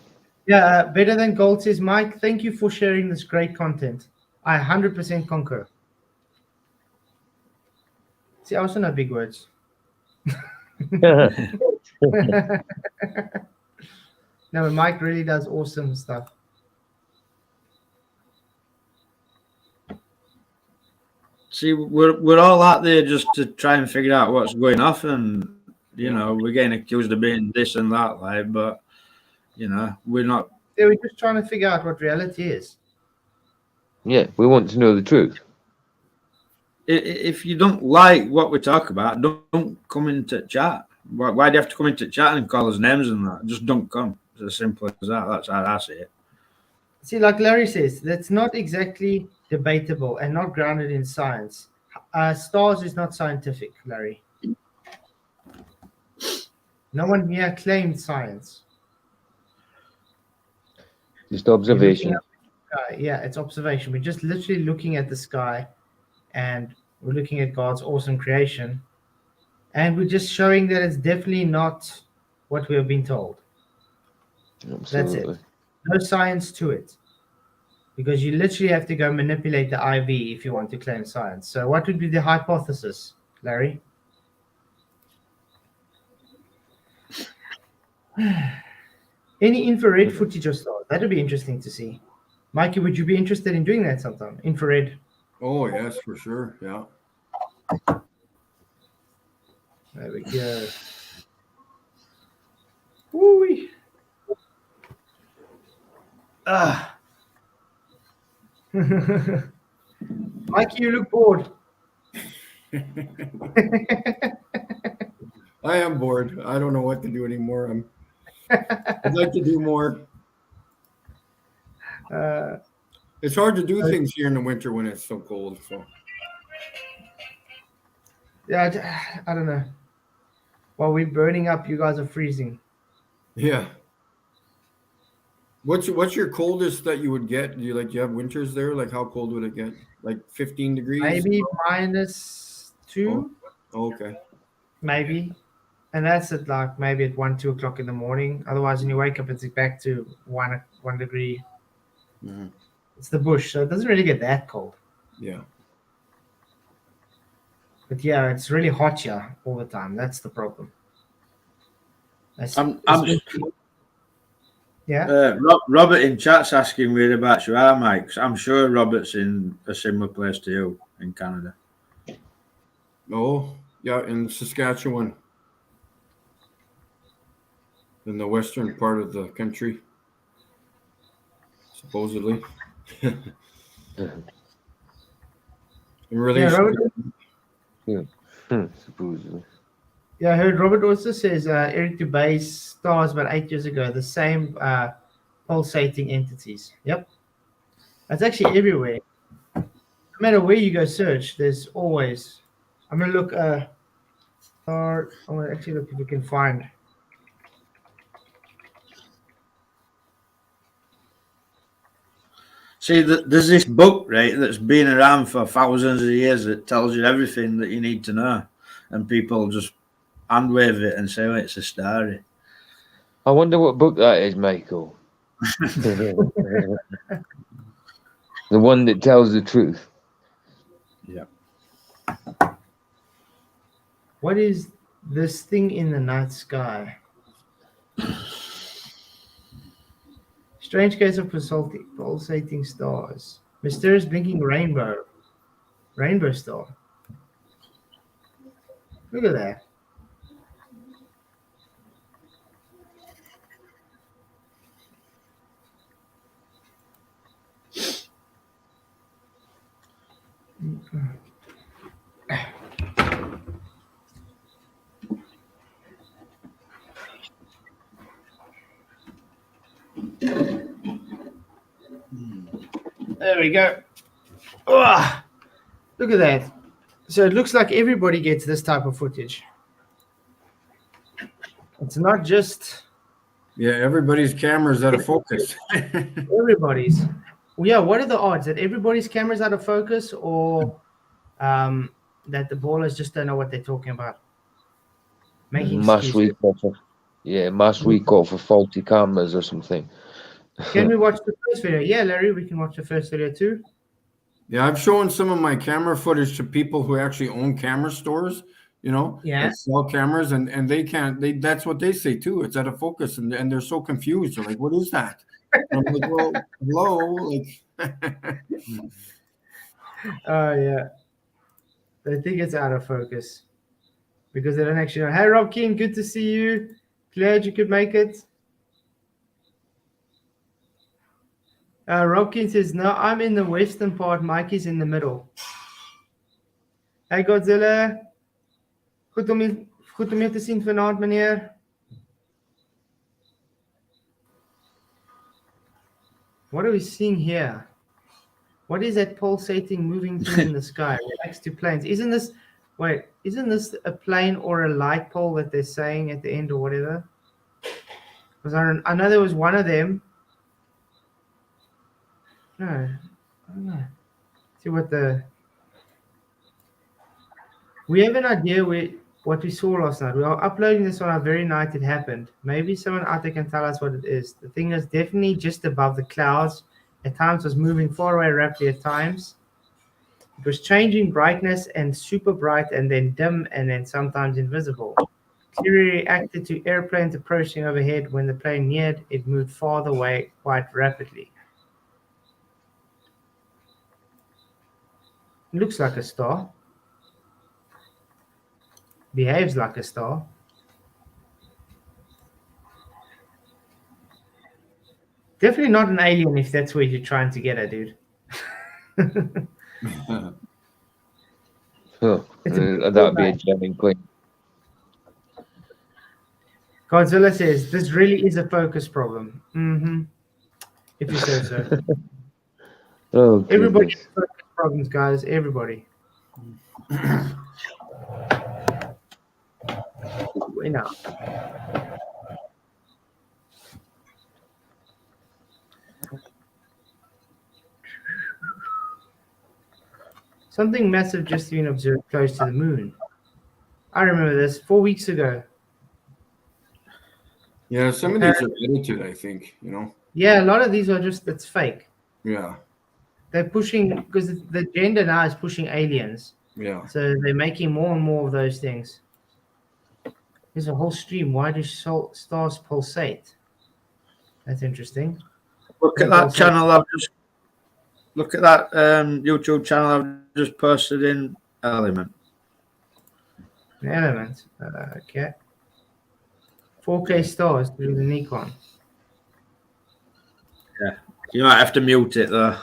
Yeah, Better Than Gold says, Mike, thank you for sharing this great content. I 100% concur. See, I also know big words. No, Mike really does awesome stuff. See, we're all out there just to try and figure out what's going off, and you know, we're getting accused of being this and that, like, but you know, we're not. Yeah, we're just trying to figure out what reality is. Yeah, we want to know the truth. If you don't like what we talk about, don't come into chat. Why do you have to come into chat and call us names and that? Just don't come. It's as simple as that. That's how I see it. See, like Larry says, that's not exactly debatable and not grounded in science. Stars is not scientific, Larry. No one here claimed science. Just observation. Yeah, it's observation. We're just literally looking at the sky and we're looking at God's awesome creation. And we're just showing that it's definitely not what we have been told. That's Absolutely. it. No science to it. Because you literally have to go manipulate the IV if you want to claim science. So what would be the hypothesis, Larry? Any infrared footage of stars? That would be interesting to see. Mikey, would you be interested in doing that sometime? Infrared. Oh, yes, for sure. Yeah. There we go. Woo-wee. Ah. Mikey, you look bored. I am bored. I don't know what to do anymore. I'd like to do more. It's hard to do things here in the winter when it's so cold. So Yeah, I don't know. While we're burning up, you guys are freezing. Yeah. What's your coldest that you would get? Do you have winters there? Like how cold would it get? Like 15 degrees? Maybe -2, Oh, okay. maybe. And that's at like maybe at 1, 2 o'clock in the morning. Otherwise, when you wake up, it's back to 1 degree. Mhm. It's the bush, so it doesn't really get that cold. Yeah. But yeah, it's really hot here all the time. That's the problem. I'm Yeah. Robert in chat's asking whereabouts you are, Mike. I'm sure Robert's in a similar place to you in Canada. Oh, yeah, in Saskatchewan. In the western part of the country. Supposedly. Really? Yeah, Robert, Supposedly. yeah, I heard Robert also says Eric Dubé's stars about 8 years ago, the same pulsating entities. Yep. That's actually everywhere. No matter where you go search, there's always. I'm going to look. I'm going to actually look if we can find. See, there's this book, right, that's been around for thousands of years that tells you everything that you need to know, and people just hand wave it and say, "Oh, it's a story." I wonder what book that is, Michael. The one that tells the truth. Yeah. What is this thing in the night sky? Strange case of pulsating stars. Mysterious blinking rainbow. Rainbow star. Look at that. There we go. Oh, look at that. So it looks like everybody gets this type of footage. It's not just Yeah, everybody's camera's out of focus. everybody's. Well, yeah, what are the odds that everybody's camera's out of focus, or that the ballers just don't know what they're talking about? Making Mass excuses. recall for, mass recall for faulty cameras or something. Can we watch the first video? Yeah, Larry, we can watch the first video too. Yeah, I've shown some of my camera footage to people who actually own camera stores, Yeah. that sell cameras, and they can't, that's what they say too. It's out of focus, and they're so confused. They're like, what is that? And I'm like, well, hello, like. Oh, yeah. They think it's out of focus because they don't actually know. Hey, Rob King, good to see you. Glad you could make it. Rob King says, no, I'm in the western part. Mikey's in the middle. Hey, Godzilla. Goed om je te zien vanavond, meneer. What are we seeing here? What is that pulsating, moving thing in the sky next to planes? Isn't this a plane or a light pole that they're saying at the end or whatever? Because I know there was one of them. No, I don't know. See what we have an idea what we saw last night. We are uploading this on our very night it happened. Maybe someone out there can tell us what it is. The thing is definitely just above the clouds. At times was moving far away rapidly at times. It was changing brightness and super bright and then dim and then sometimes invisible. Clearly reacted to airplanes approaching overhead. When the plane neared, it moved farther away quite rapidly. It looks like a star. Behaves like a star. Definitely not an alien if that's where you're trying to get at, dude. That'd be a jamming plane. Godzilla says, this really is a focus problem. Mm-hmm. If you say so. Oh, Everybody goodness. has focus problems, guys. Everybody. winner. Something massive just been observed close to the moon. I remember this 4 weeks ago. Yeah, some of these are edited, I think, you know. Yeah, a lot of these are just, it's fake. Yeah. They're pushing, because the agenda now is pushing aliens. Yeah. So they're making more and more of those things. There's a whole stream. Why do stars pulsate? That's interesting. Look at that channel I've just. Look at that YouTube channel I've just posted in Element. Element. Okay. 4K stars through the Nikon. Yeah, you might have to mute it though.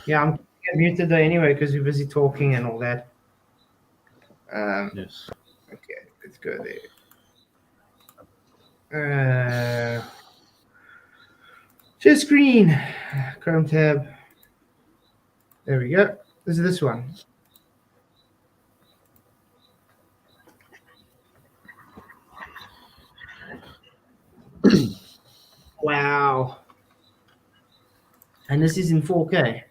Yeah, I'm muted though anyway because we're busy talking and all that. Yes. Okay, let's go there. Share screen. Chrome tab. There we go. This is this one. Wow. And this is in 4K.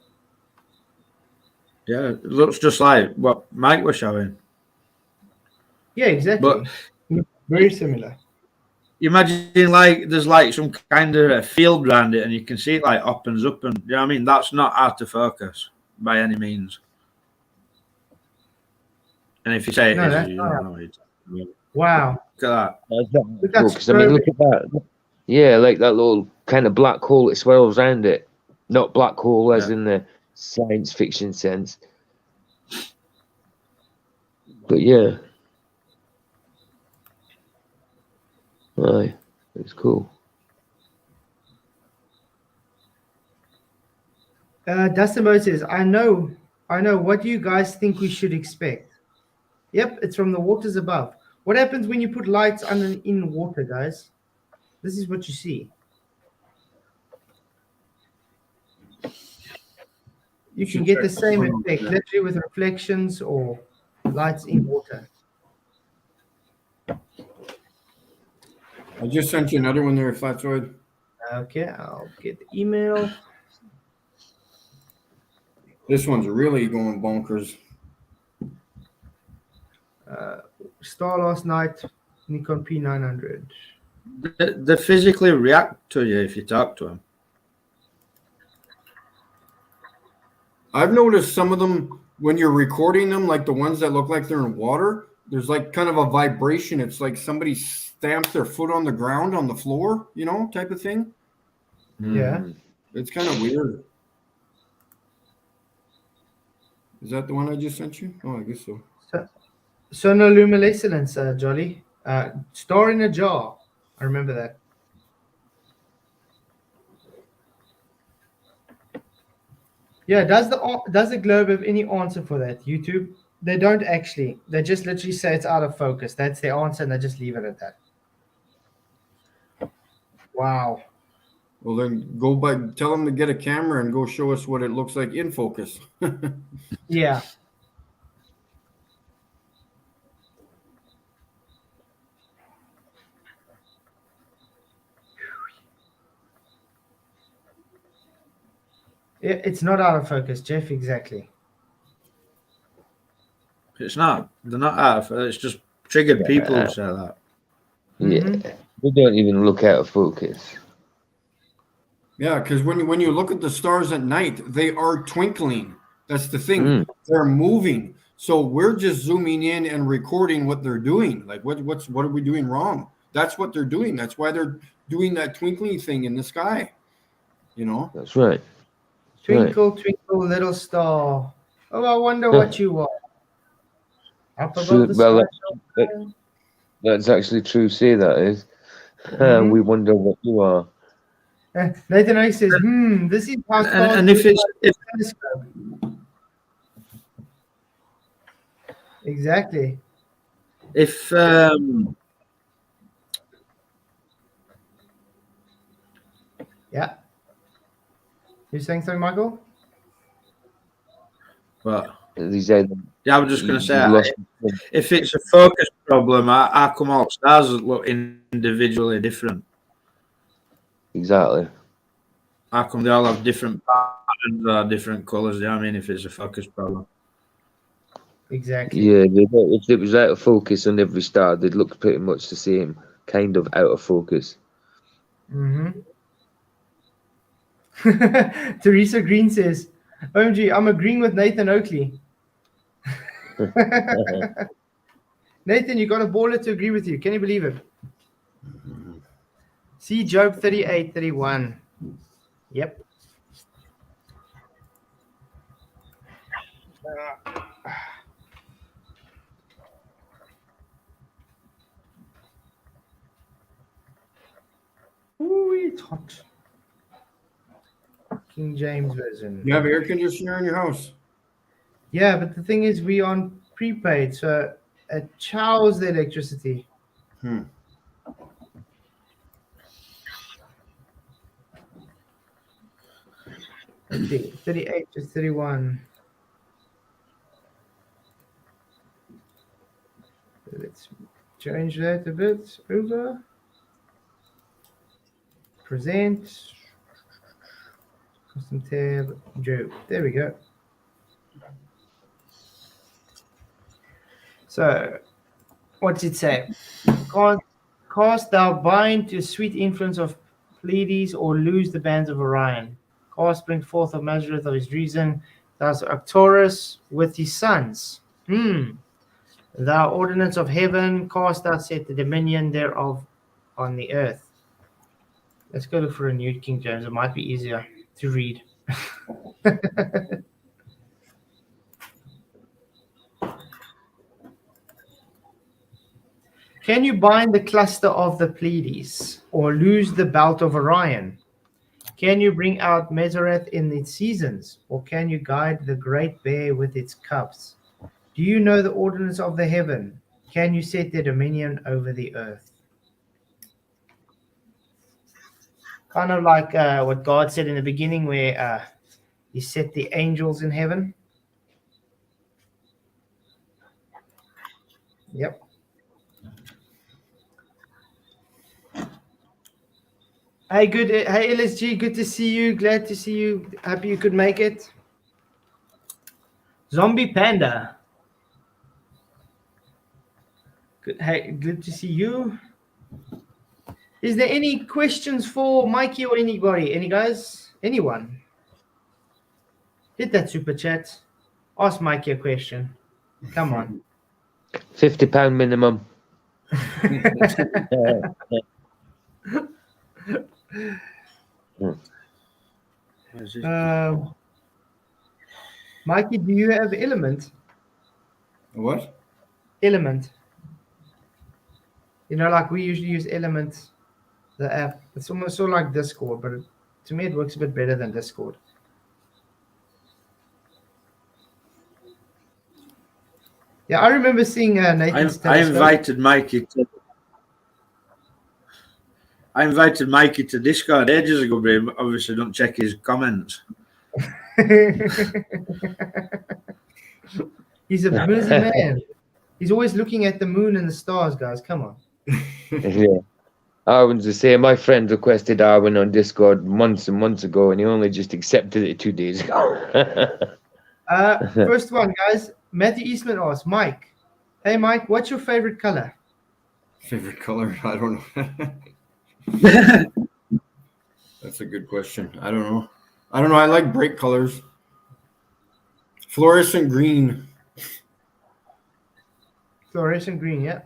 Yeah, it looks just like what Mike was showing. Yeah, exactly. But very similar. You imagine like there's like some kind of a field around it and you can see it like opens up and you know what I mean? That's not out of focus by any means. And if you say it No, is, that's you not. don't know it. Wow. Look at that. Because I mean, look at that. Yeah, like that little kind of black hole that swirls around it. Not black hole as in the science fiction sense. But yeah. Aye, it's cool. Dustin Mo says, I know. What do you guys think we should expect? Yep, it's from the waters above. What happens when you put lights in water, guys? This is what you see. You can get the same effect, literally with reflections or lights in water. I just sent you another one there, Flatsoid. Okay, I'll get the email. This one's really going bonkers. Star last night, Nikon P900. They physically react to you if you talk to them. I've noticed some of them when you're recording them, like the ones that look like they're in water, there's like kind of a vibration. It's like somebody stamped their foot on the ground on the floor, you know, type of thing. Yeah. It's kind of weird. Is that the one I just sent you? Oh, I guess so. Sonoluminescence, Jolly. Star in a jar. I remember that. Yeah, does the globe have any answer for that? YouTube? They don't actually. They just literally say it's out of focus. That's their answer, and they just leave it at that. Wow. Well, then tell them to get a camera and go show us what it looks like in focus. Yeah. It's not out of focus, Jeff. Exactly. It's not. They're not out of focus. It's just triggered people who say that. Yeah. They don't even look out of focus. Yeah, because when you look at the stars at night, they are twinkling. That's the thing. They're moving. So we're just zooming in and recording what they're doing. Like what are we doing wrong? That's what they're doing. That's why they're doing that twinkling thing in the sky. You know? That's right. Twinkle, twinkle, little star. Oh, I wonder what you are. Up above the sky. That's actually true. Say that is. We wonder what you are. Nathan Oak says, this is how stars And if it's exactly. If Yeah. You're saying something, Michael? well, These are yeah, I was just going to say, lost- if it's a focus problem. How come all stars look individually different? Exactly. How come they all have different patterns or different colours? You know what I mean? If it's a focus problem. Exactly. Yeah, if it was out of focus on every star, they'd look pretty much the same, kind of out of focus. Mm-hmm. Teresa Green says, OMG, I'm agreeing with Nathan Oakley. Nathan, you got a baller to agree with you. Can you believe it? See Job 38:31. Yep. Ooh, it's hot. King James Version. You have air conditioner in your house? Yeah, but the thing is, we on prepaid, so it chows the electricity. Let's see, 38 to 31. Let's change that a bit. Over. Present. Custom tab. Joe. There we go. So, what's it say? Cast thou bind to sweet influence of Pleiades, or lose the bands of Orion. Cast bring forth of Mazareth of his reason. Thus Arcturus with his sons. Thou ordinance of heaven, cast thou set the dominion thereof on the earth. Let's go look for a new King James. It might be easier to read. Can you bind the cluster of the Pleiades, or lose the belt of Orion? Can you bring out Mazareth in its seasons, or can you guide the great bear with its cubs? Do you know the ordinance of the heaven? Can you set their dominion over the earth? Kind of like what God said in the beginning, where he set the angels in heaven. Yep. Hey, good. Hey, LSG, good to see you. Glad to see you. Happy you could make it. Zombie Panda. Good. Hey, good to see you. Is there any questions for Mikey or anybody? Any guys? Anyone? Hit that super chat. Ask Mikey a question. Come on. £50 minimum. Mikey, do you have Element? What? Element. You know, like we usually use Element, the app. It's almost so like Discord, but to me it works a bit better than Discord. Yeah, I remember seeing Nathan's I telescope. invited Mikey to Discord ages ago, but he obviously don't check his comments. He's a busy man. He's always looking at the moon and the stars, guys. Come on. Yeah. Arwen's the same. My friend requested Arwen on Discord months and months ago, and he only just accepted it 2 days ago. First one, guys. Matthew Eastman asks, Mike. Hey, Mike, what's your favorite color? Favorite color? I don't know. That's a good question. I don't know. I like bright colors. Fluorescent green. Fluorescent green, yeah.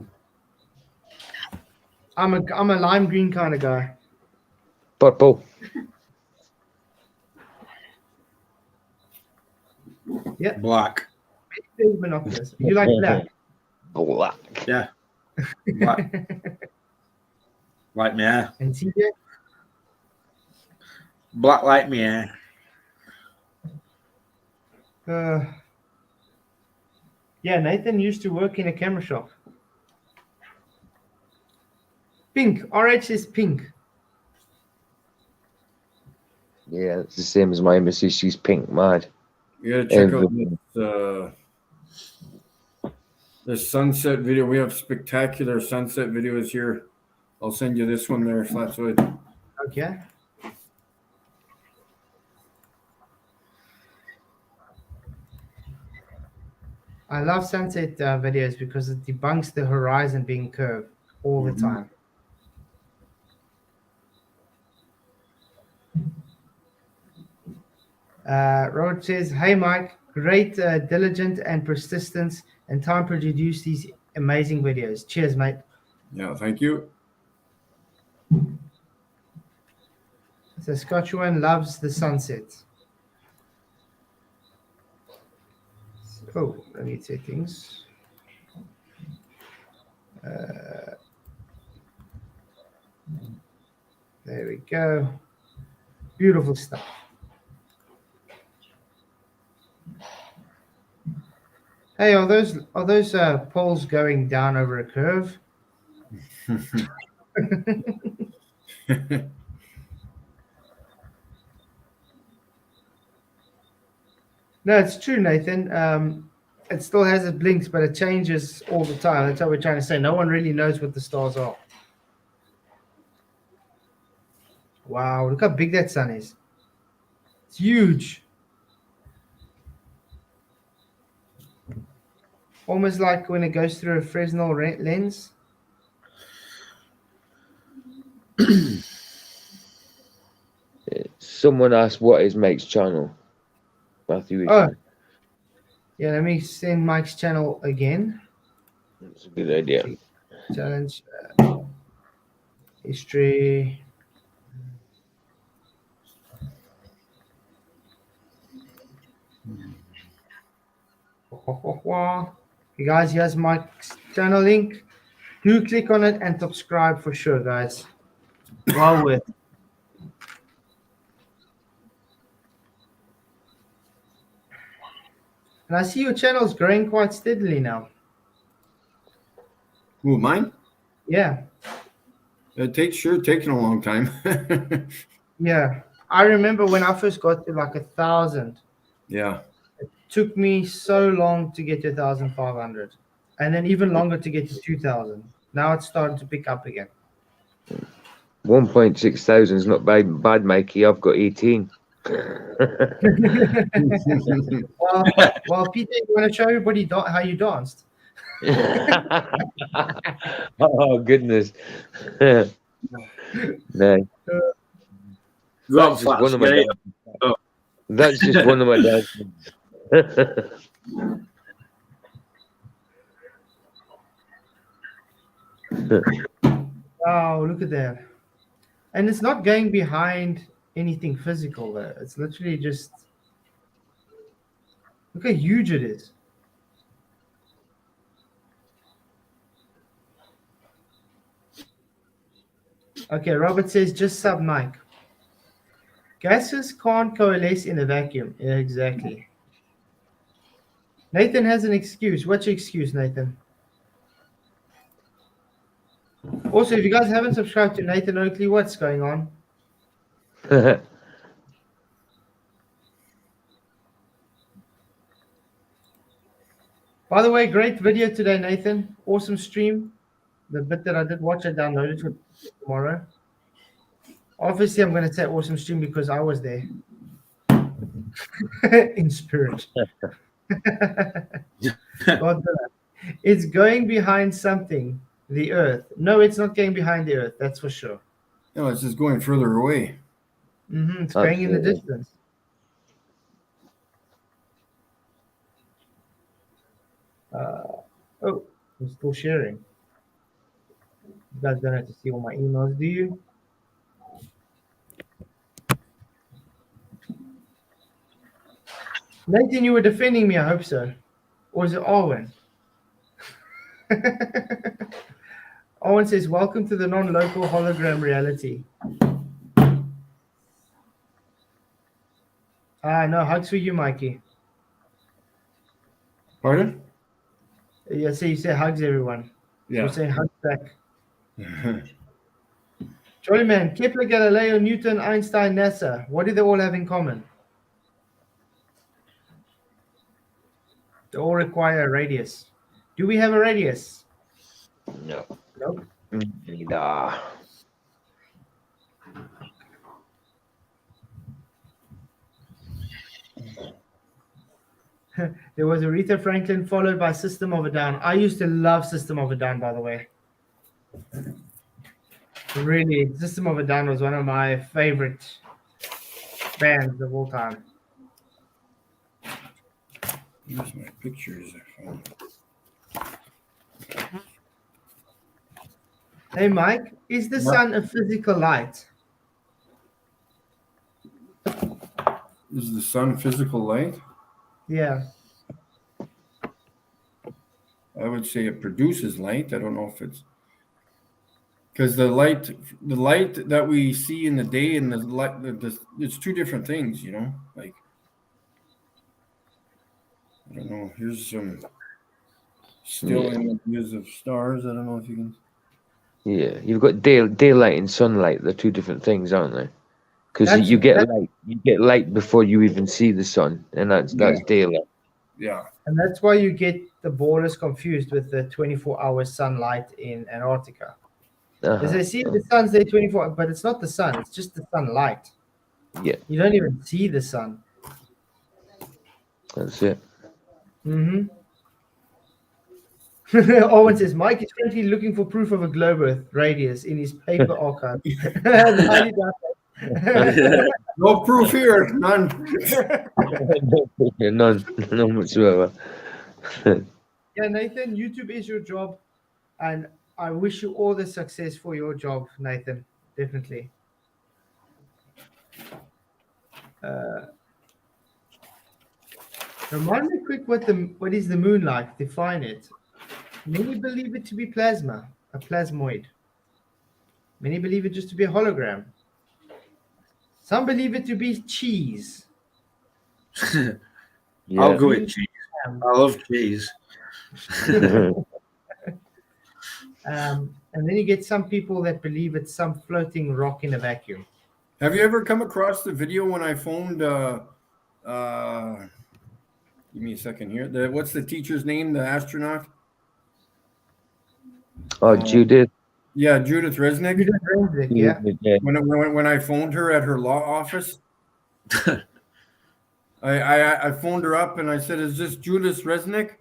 I'm a lime green kind of guy. Purple. Yeah. Black. Binoculars. You like black? Black. Yeah. Black. Like me hair. And TJ? Black like me hair. Yeah, Nathan used to work in a camera shop. Pink. RH is pink. Yeah, it's the same as my missus. She's pink mad. You gotta check out The sunset video. We have spectacular sunset videos here. I'll send you this one there, Flatwood. Okay. I love sunset videos because it debunks the horizon being curved all the time. Robert says, "Hey Mike, great, diligent and persistence and time to produce these amazing videos. Cheers, mate." Yeah, thank you. Saskatchewan loves the sunset. Oh, let me say things. There we go. Beautiful stuff. Hey, are those poles going down over a curve? No, it's true, Nathan. It still has its blinks, but it changes all the time. That's what we're trying to say. No one really knows what the stars are. Wow, look how big that sun is. It's huge. Almost like when it goes through a Fresnel lens. Someone asked what is Mike's channel. Matthew. Oh, yeah, let me send Mike's channel again. That's a good idea. Challenge. History. You guys, here's Mike's channel link. Do click on it and subscribe for sure, guys. Well worth it. And I see your channel is growing quite steadily now. Who, mine? Yeah. It taking a long time. Yeah. I remember when I first got to like 1,000. Yeah. It took me so long to get to 1,500. And then even longer to get to 2,000. Now it's starting to pick up again. 1.6 thousand is not bad, Mikey. I've got 18. well, Peter, you want to show everybody how you danced? Oh goodness. No. That's just one of my That's just one of my dances. Wow, look at that. And it's not going behind anything physical there. It's literally just, look how huge it is. Okay, Robert says just sub Mike. Gases can't coalesce in a vacuum. Yeah, exactly. Nathan has an excuse. What's your excuse, Nathan? Also, if you guys haven't subscribed to Nathan Oakley, what's going on? By the way, great video today, Nathan. Awesome stream. The bit that I did watch, I downloaded for tomorrow. Obviously, I'm going to say awesome stream because I was there. In spirit. God, it's going behind something, the earth. No, it's not going behind the earth, that's for sure. No, it's just going further away. It's going in the distance. Oh, I'm still sharing. You guys don't have to see all my emails, do you? Nathan, you were defending me, I hope so. Or is it Owen? Owen says, welcome to the non-local hologram reality. No, hugs for you, Mikey. Pardon? Yeah, so you say hugs, everyone. Yeah. We're saying hugs back. Charlie man, Kepler, Galileo, Newton, Einstein, NASA. What do they all have in common? They all require a radius. Do we have a radius? No. Nope. Neither. There was Aretha Franklin followed by System of a Down. I used to love System of a Down, by the way. Really, System of a Down was one of my favorite bands of all time. Here's my pictures. Hey, Mike, is the sun a physical light? Is the sun physical light? Yeah. I would say it produces light. I don't know if it's because the light that we see in the day and the light, it's two different things, you know. Like, I don't know. Here's some still images of stars. I don't know if you can. Yeah, you've got daylight and sunlight. They're two different things, aren't they? Because you get light before you even see the sun, and that's daylight. Yeah. And that's why you get the borders confused with the 24-hour sunlight in Antarctica. As they see the sun's there 24, but it's not the sun, it's just the sunlight. Yeah. You don't even see the sun. That's it. Mm-hmm. Owen says, Mike is currently looking for proof of a globe earth radius in his paper archive. No proof here. None. None whatsoever. Yeah, Nathan, YouTube is your job, and I wish you all the success for your job, Nathan. Definitely. Remind me quick what is the moon like? Define it. Many believe it to be plasma, a plasmoid. Many believe it just to be a hologram. Some believe it to be cheese. Yeah. I'll go with cheese. I love cheese. And then you get some people that believe it's some floating rock in a vacuum. Have you ever come across the video when I phoned? Give me a second here. What's the teacher's name? The astronaut? Oh, Judith. Yeah, Judith Resnick. Yeah. When I phoned her at her law office, I phoned her up and I said, "Is this Judith Resnick?"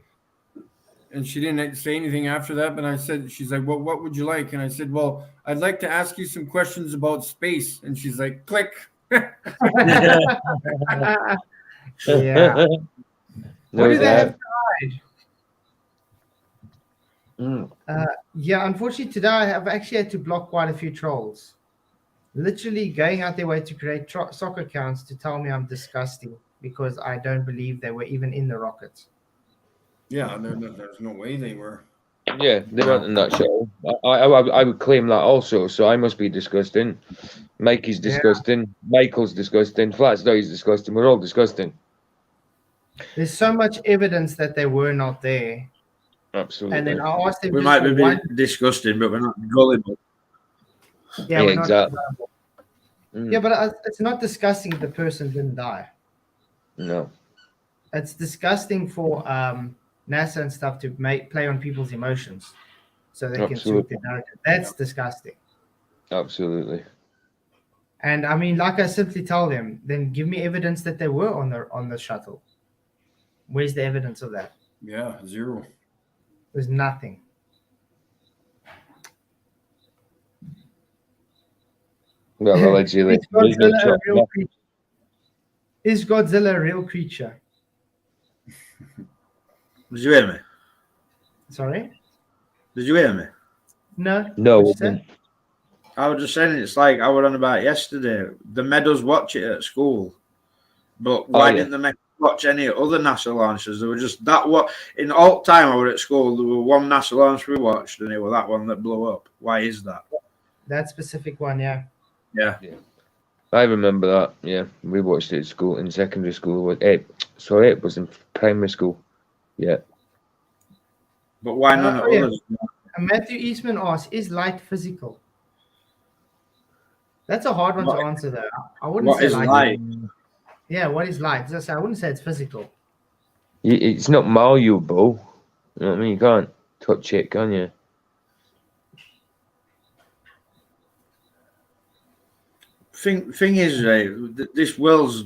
And she didn't say anything after that. But I said, she's like, "Well, what would you like?" And I said, "Well, I'd like to ask you some questions about space." And she's like, "Click." Yeah. What do they have to hide? Yeah, unfortunately today I have actually had to block quite a few trolls. Literally going out their way to create soccer accounts to tell me I'm disgusting because I don't believe they were even in the rocket. Yeah, there's no way they were. Yeah, they weren't in that show. I would claim that also. So I must be disgusting. Mikey's disgusting. Michael's disgusting. Flatstoy's disgusting. We're all disgusting. There's so much evidence that they were not there. Absolutely. And then I asked them. We might be disgusting, but we're not gullible. Yeah, we're exactly. Not, yeah, but it's not disgusting if the person didn't die. No. It's disgusting for NASA and stuff to play on people's emotions so they can suit their narrative. That's disgusting. Absolutely. And I mean, like I simply tell them, then give me evidence that they were on the shuttle. Where's the evidence of that? Yeah, zero. There's nothing. Well, allegedly. Is Godzilla a real creature? Did you hear me? Sorry? Did you hear me? No. No. I was just saying it's like I was on about yesterday. They made us watch it at school. But why didn't they make us watch any other NASA launches? There were just that one. In all time I was at school, there were one NASA launch we watched, and it was that one that blew up. Why is that? That specific one, yeah. Yeah. I remember that. Yeah, we watched it at school, in secondary school. It was in primary school. Yeah. But why none of others? Matthew Eastman asks, is light physical? That's a hard one to answer, though. I wouldn't say light. Yeah, what is light? As I say, I wouldn't say it's physical. It's not malleable. You know what I mean? You can't touch it, can you? Thing is, right, this world's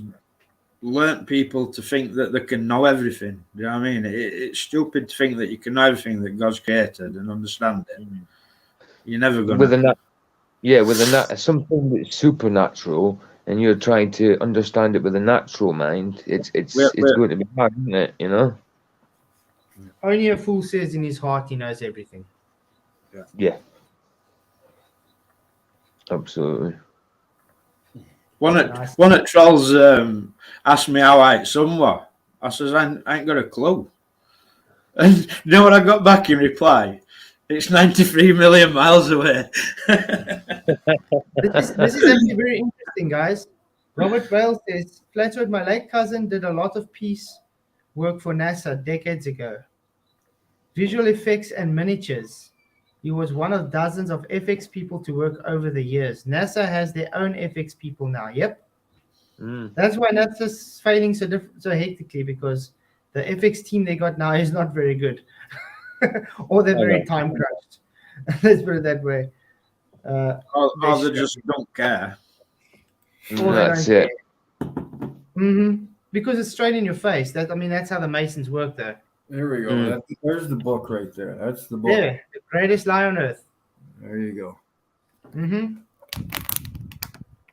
learnt people to think that they can know everything. Do you know what I mean? It's stupid to think that you can know everything that God's created and understand it. You're never going With a to. nat- with something that's supernatural, and you're trying to understand it with a natural mind. It's going to be hard, isn't it? You know? Only a fool says in his heart he knows everything. Yeah. Absolutely. One of trolls asked me how I somewhat. I says I ain't got a clue. And you know what I got back in reply? It's 93 million miles away. This is actually very interesting, guys. Robert Bale says, Flatwood, my late cousin, did a lot of peace work for NASA decades ago. Visual effects and miniatures. He was one of dozens of FX people to work over the years. NASA has their own FX people now. Yep. That's why NASA's failing so hectically, because the FX team they got now is not very good. Or they're very time crunched. Let's put it that way. Or they just don't care. That's it. Because it's straight in your face. That's how the Masons work, though. There we go. There's the book right there. That's the book. Yeah, the greatest lie on earth. There you go.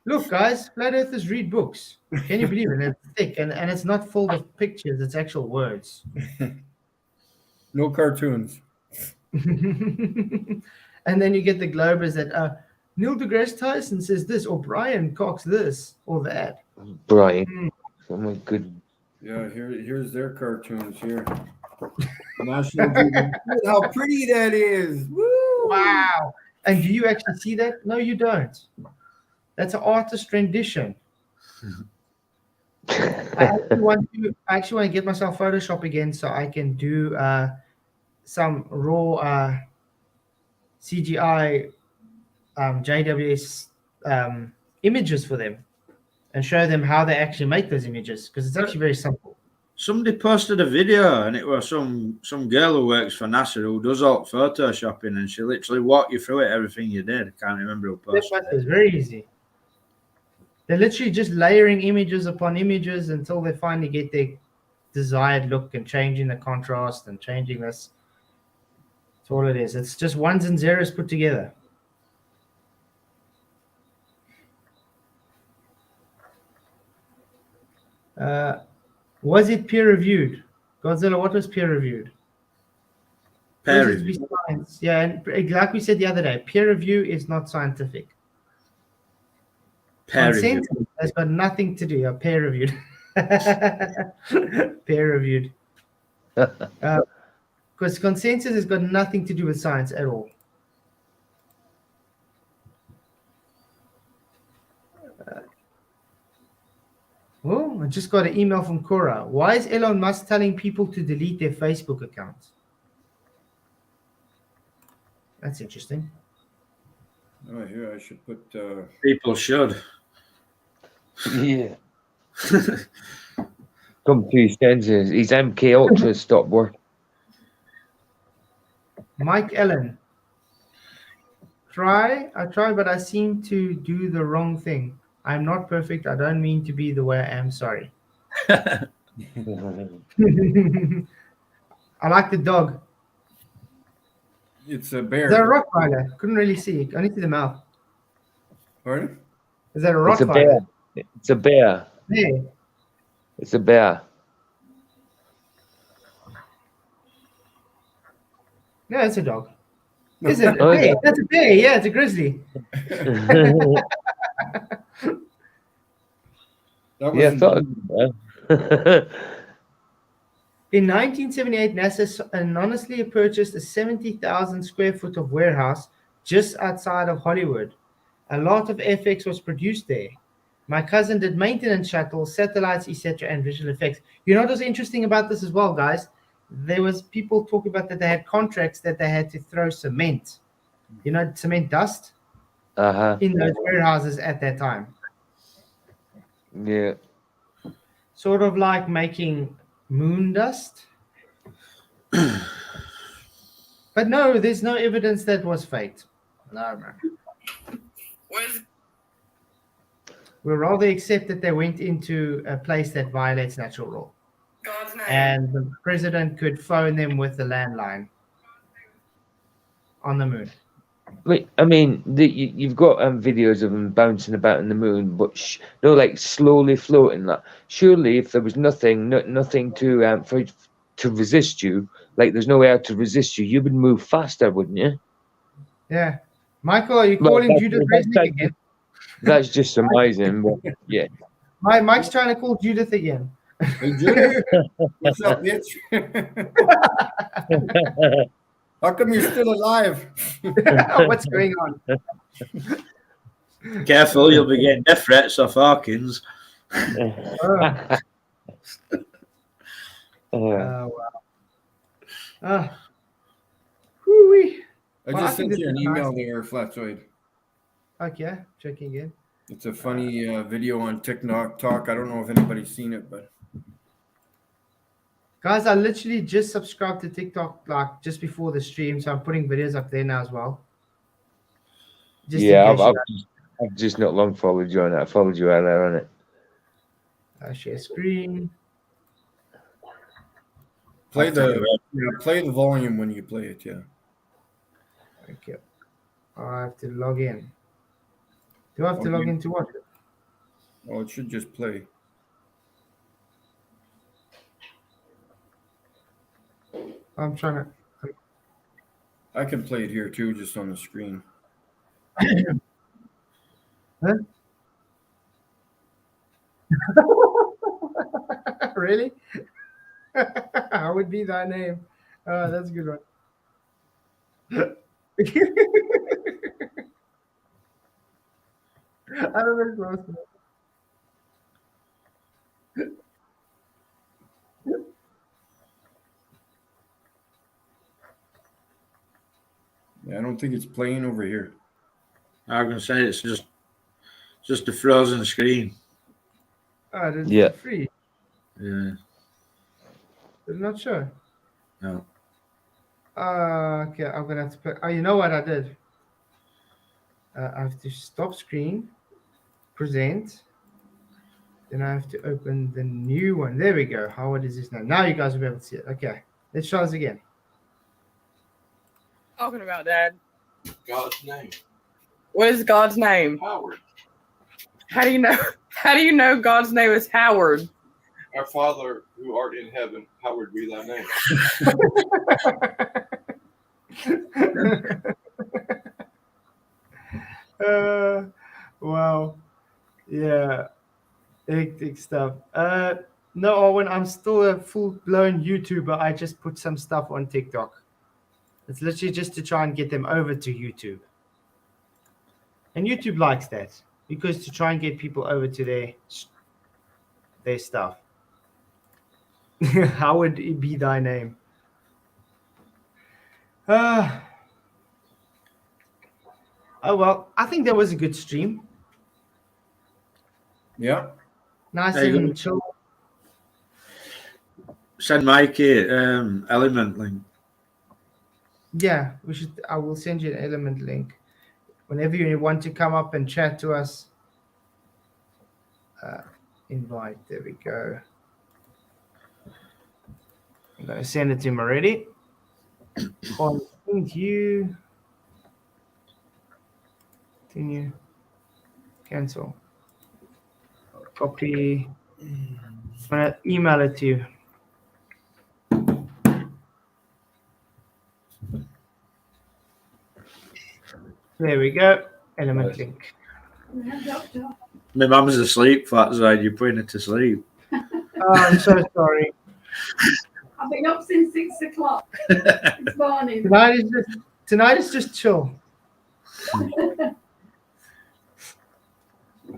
Look, guys, flat earthers read books. Can you believe it? It's thick, and it's not full of pictures. It's actual words. No cartoons. And then you get the Globers that Neil deGrasse Tyson says this, or Brian Cox this, or that. Brian. Oh my goodness. Yeah, here's their cartoons here. National Geographic. Look how pretty that is. Woo! Wow. And do you actually see that? No, you don't. That's an artist rendition. I actually want to get myself Photoshop again so I can do some raw CGI JWS images for them and show them how they actually make those images, because it's actually very simple. Somebody posted a video and it was some girl who works for NASA who does all photoshopping, and she literally walked you through it, everything you did. I can't remember who posted it. It's very easy. They're literally just layering images upon images until they finally get their desired look, and changing the contrast and changing this. That's all it is. It's just ones and zeros put together. Was it peer reviewed? Godzilla, what was peer reviewed? Peer review. Science. Yeah, and like we said the other day, peer review is not scientific. Consensus has got nothing to do. Peer reviewed. Peer reviewed. Because consensus has got nothing to do with science at all. I just got an email from Cora. Why is Elon Musk telling people to delete their Facebook accounts? That's interesting. Oh, here I should put. People should. Yeah. Come to his senses. His MK Ultra stopped working. Mike Ellen. I try, but I seem to do the wrong thing. I'm not perfect. I don't mean to be the way I am. Sorry. I like the dog. It's a bear. Is that a Rottweiler? Couldn't really see. I only see the mouth. Pardon? Is that a It's a Rottweiler? bear. It's a bear. Yeah. It's a bear. No, it's a dog. Is it a bear? That's a bear. Yeah, it's a grizzly. Yeah, I thought. In 1978, NASA anonymously purchased a 70,000 square foot of warehouse just outside of Hollywood. A lot of FX was produced there. My cousin did maintenance shuttles, satellites, etc., and visual effects. You know what was interesting about this as well, guys? There was people talking about that they had contracts that they had to throw cement, cement dust, in those warehouses at that time. Yeah. Sort of like making moon dust. But no, there's no evidence that was faked. No, man. We'll rather accept that they went into a place that violates natural law. God's name. And the president could phone them with the landline on the moon. Wait, I mean, you've got videos of them bouncing about in the moon, but no, like slowly floating. Like, surely, if there was nothing to resist you, like there's no air to resist you, you would move faster, wouldn't you? Yeah. Michael, are you Well, calling Judith Resnick again? That's just surmising, but yeah. Mike's trying to call Judith again. Hey, Judith, what's up, bitch? How come you're still alive? What's going on? Careful, you'll be getting death threats off Hawkins. Wow. Whoo-wee. I Well, just I think sent you this an is email nice. there, Flatsoid. Okay, checking in. It's a funny video on TikTok. I don't know if anybody's seen it, but Guys, I literally just subscribed to TikTok like just before the stream, so I'm putting videos up there now as well. Just in Yeah, case I've just not long followed you on it. I followed you out there on it. share screen. play the volume when you play it. Yeah. Okay. I have to log in. Do I have to log in to watch it? Oh, it should just play. I'm trying to. I can play it here too, just on the screen. Huh? Really? How would be thy name? That's a good one. I don't know close enough. Yeah, I don't think it's playing over here. I'm gonna say it's just a frozen screen. Oh, it's Yeah. free. Yeah. I'm not sure. No. Okay, I'm gonna have to put. Oh, you know what I did? I have to stop screen, present. Then I have to open the new one. There we go. How old is this now? Now you guys will be able to see it. Okay, let's try this again. Talking about, Dad. God's name. What is God's name? Howard. How do you know? How do you know God's name is Howard? Our Father who art in heaven, hallowed be thy name. Wow. Yeah. Hectic stuff. No, Owen, I'm still a full-blown YouTuber. I just put some stuff on TikTok. It's literally just to try and get them over to YouTube. And YouTube likes that because to try and get people over to their stuff. How would it be thy name? Oh well, I think that was a good stream. Yeah. Nice There you and go. chill. Send Mikey element link. Yeah, we should. I will send you an element link whenever you want to come up and chat to us. Invite. There we go. I'm gonna send it to him already. Continue. Continue. Cancel. Copy. I'm gonna email it to you. There we go. Element link. My mum's asleep, that's why you're putting it to sleep. Oh, I'm so sorry. I've been up since 6 o'clock this morning. Tonight is just chill.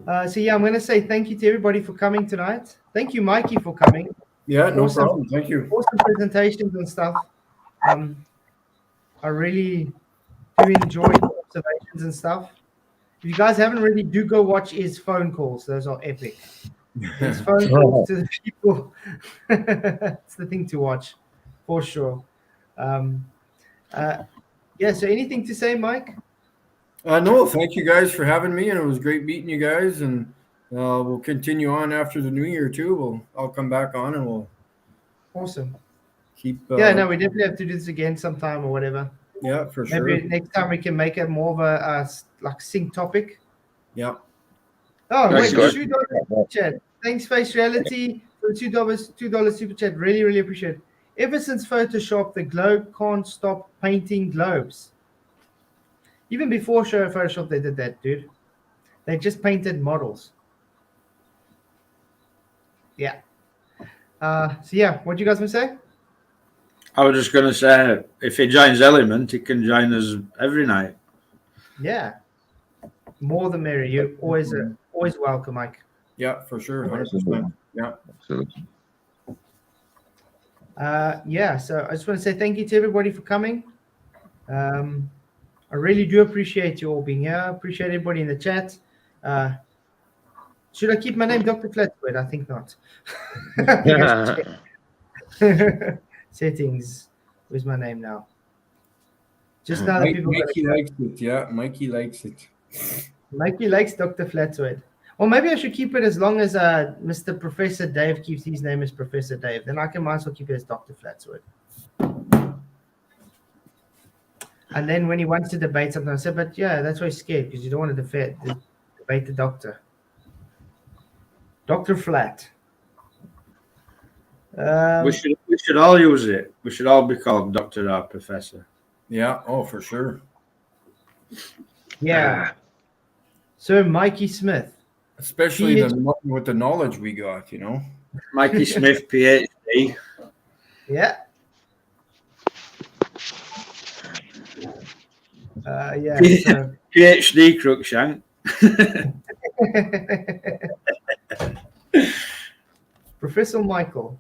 So yeah, I'm gonna say thank you to everybody for coming tonight. Thank you, Mikey, for coming. Yeah, no Awesome. problem. Thank you. Awesome presentations and stuff. I really do enjoy the observations and stuff. If you guys haven't really, do go watch his phone calls. Those are epic. His phone calls to the people. It's the thing to watch, for sure. Yeah. So anything to say, Mike? No, thank you guys for having me, and it was great meeting you guys. And we'll continue on after the new year too. I'll come back on, and we'll Awesome. keep. Yeah. No, we definitely have to do this again sometime or whatever. Yeah, for Maybe sure. next time we can make it more of a like sync topic. Yeah. Oh, That's wait, good. $2 chat. Thanks, Face Reality, for the $2 super chat. Really, really appreciate it. Ever since Photoshop, the globe can't stop painting globes. Even before Photoshop, they did that, dude. They just painted models. Yeah. So yeah, what do you guys want to say? I was just going to say, if he joins Element, he can join us every night. Yeah. More the merrier. You're always welcome, Mike. Yeah, for sure. 100%. Yeah. Absolutely. Yeah, so I just want to say thank you to everybody for coming. I really do appreciate you all being here. Appreciate everybody in the chat. Should I keep my name Dr. Flatwood? I think not. You guys check. Settings. Where's my name now? Just now that people Mikey likes it. Yeah, Mikey likes it. Mikey likes Dr. Flatwood. Or maybe I should keep it as long as Mr. Professor Dave keeps his name as Professor Dave. Then I can might as well keep it as Dr. Flatwood. And then when he wants to debate something, I said, but yeah, that's why he's scared, because you don't want to debate the doctor. Dr. Flat. We should all use it. We should all be called Doctor or Professor. Yeah. Oh, for sure. Yeah. Sir Mikey Smith. Especially with the knowledge we got, Mikey Smith, PhD. Yeah. Yeah. So. PhD Crookshank. Professor Michael.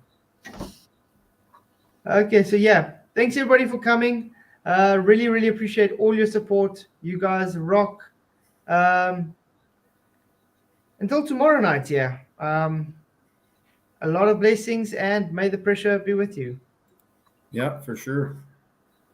Okay, so yeah, thanks everybody for coming. Really, really appreciate all your support. You guys rock. Until tomorrow night, yeah. A lot of blessings, and may the pressure be with you. Yeah, for sure.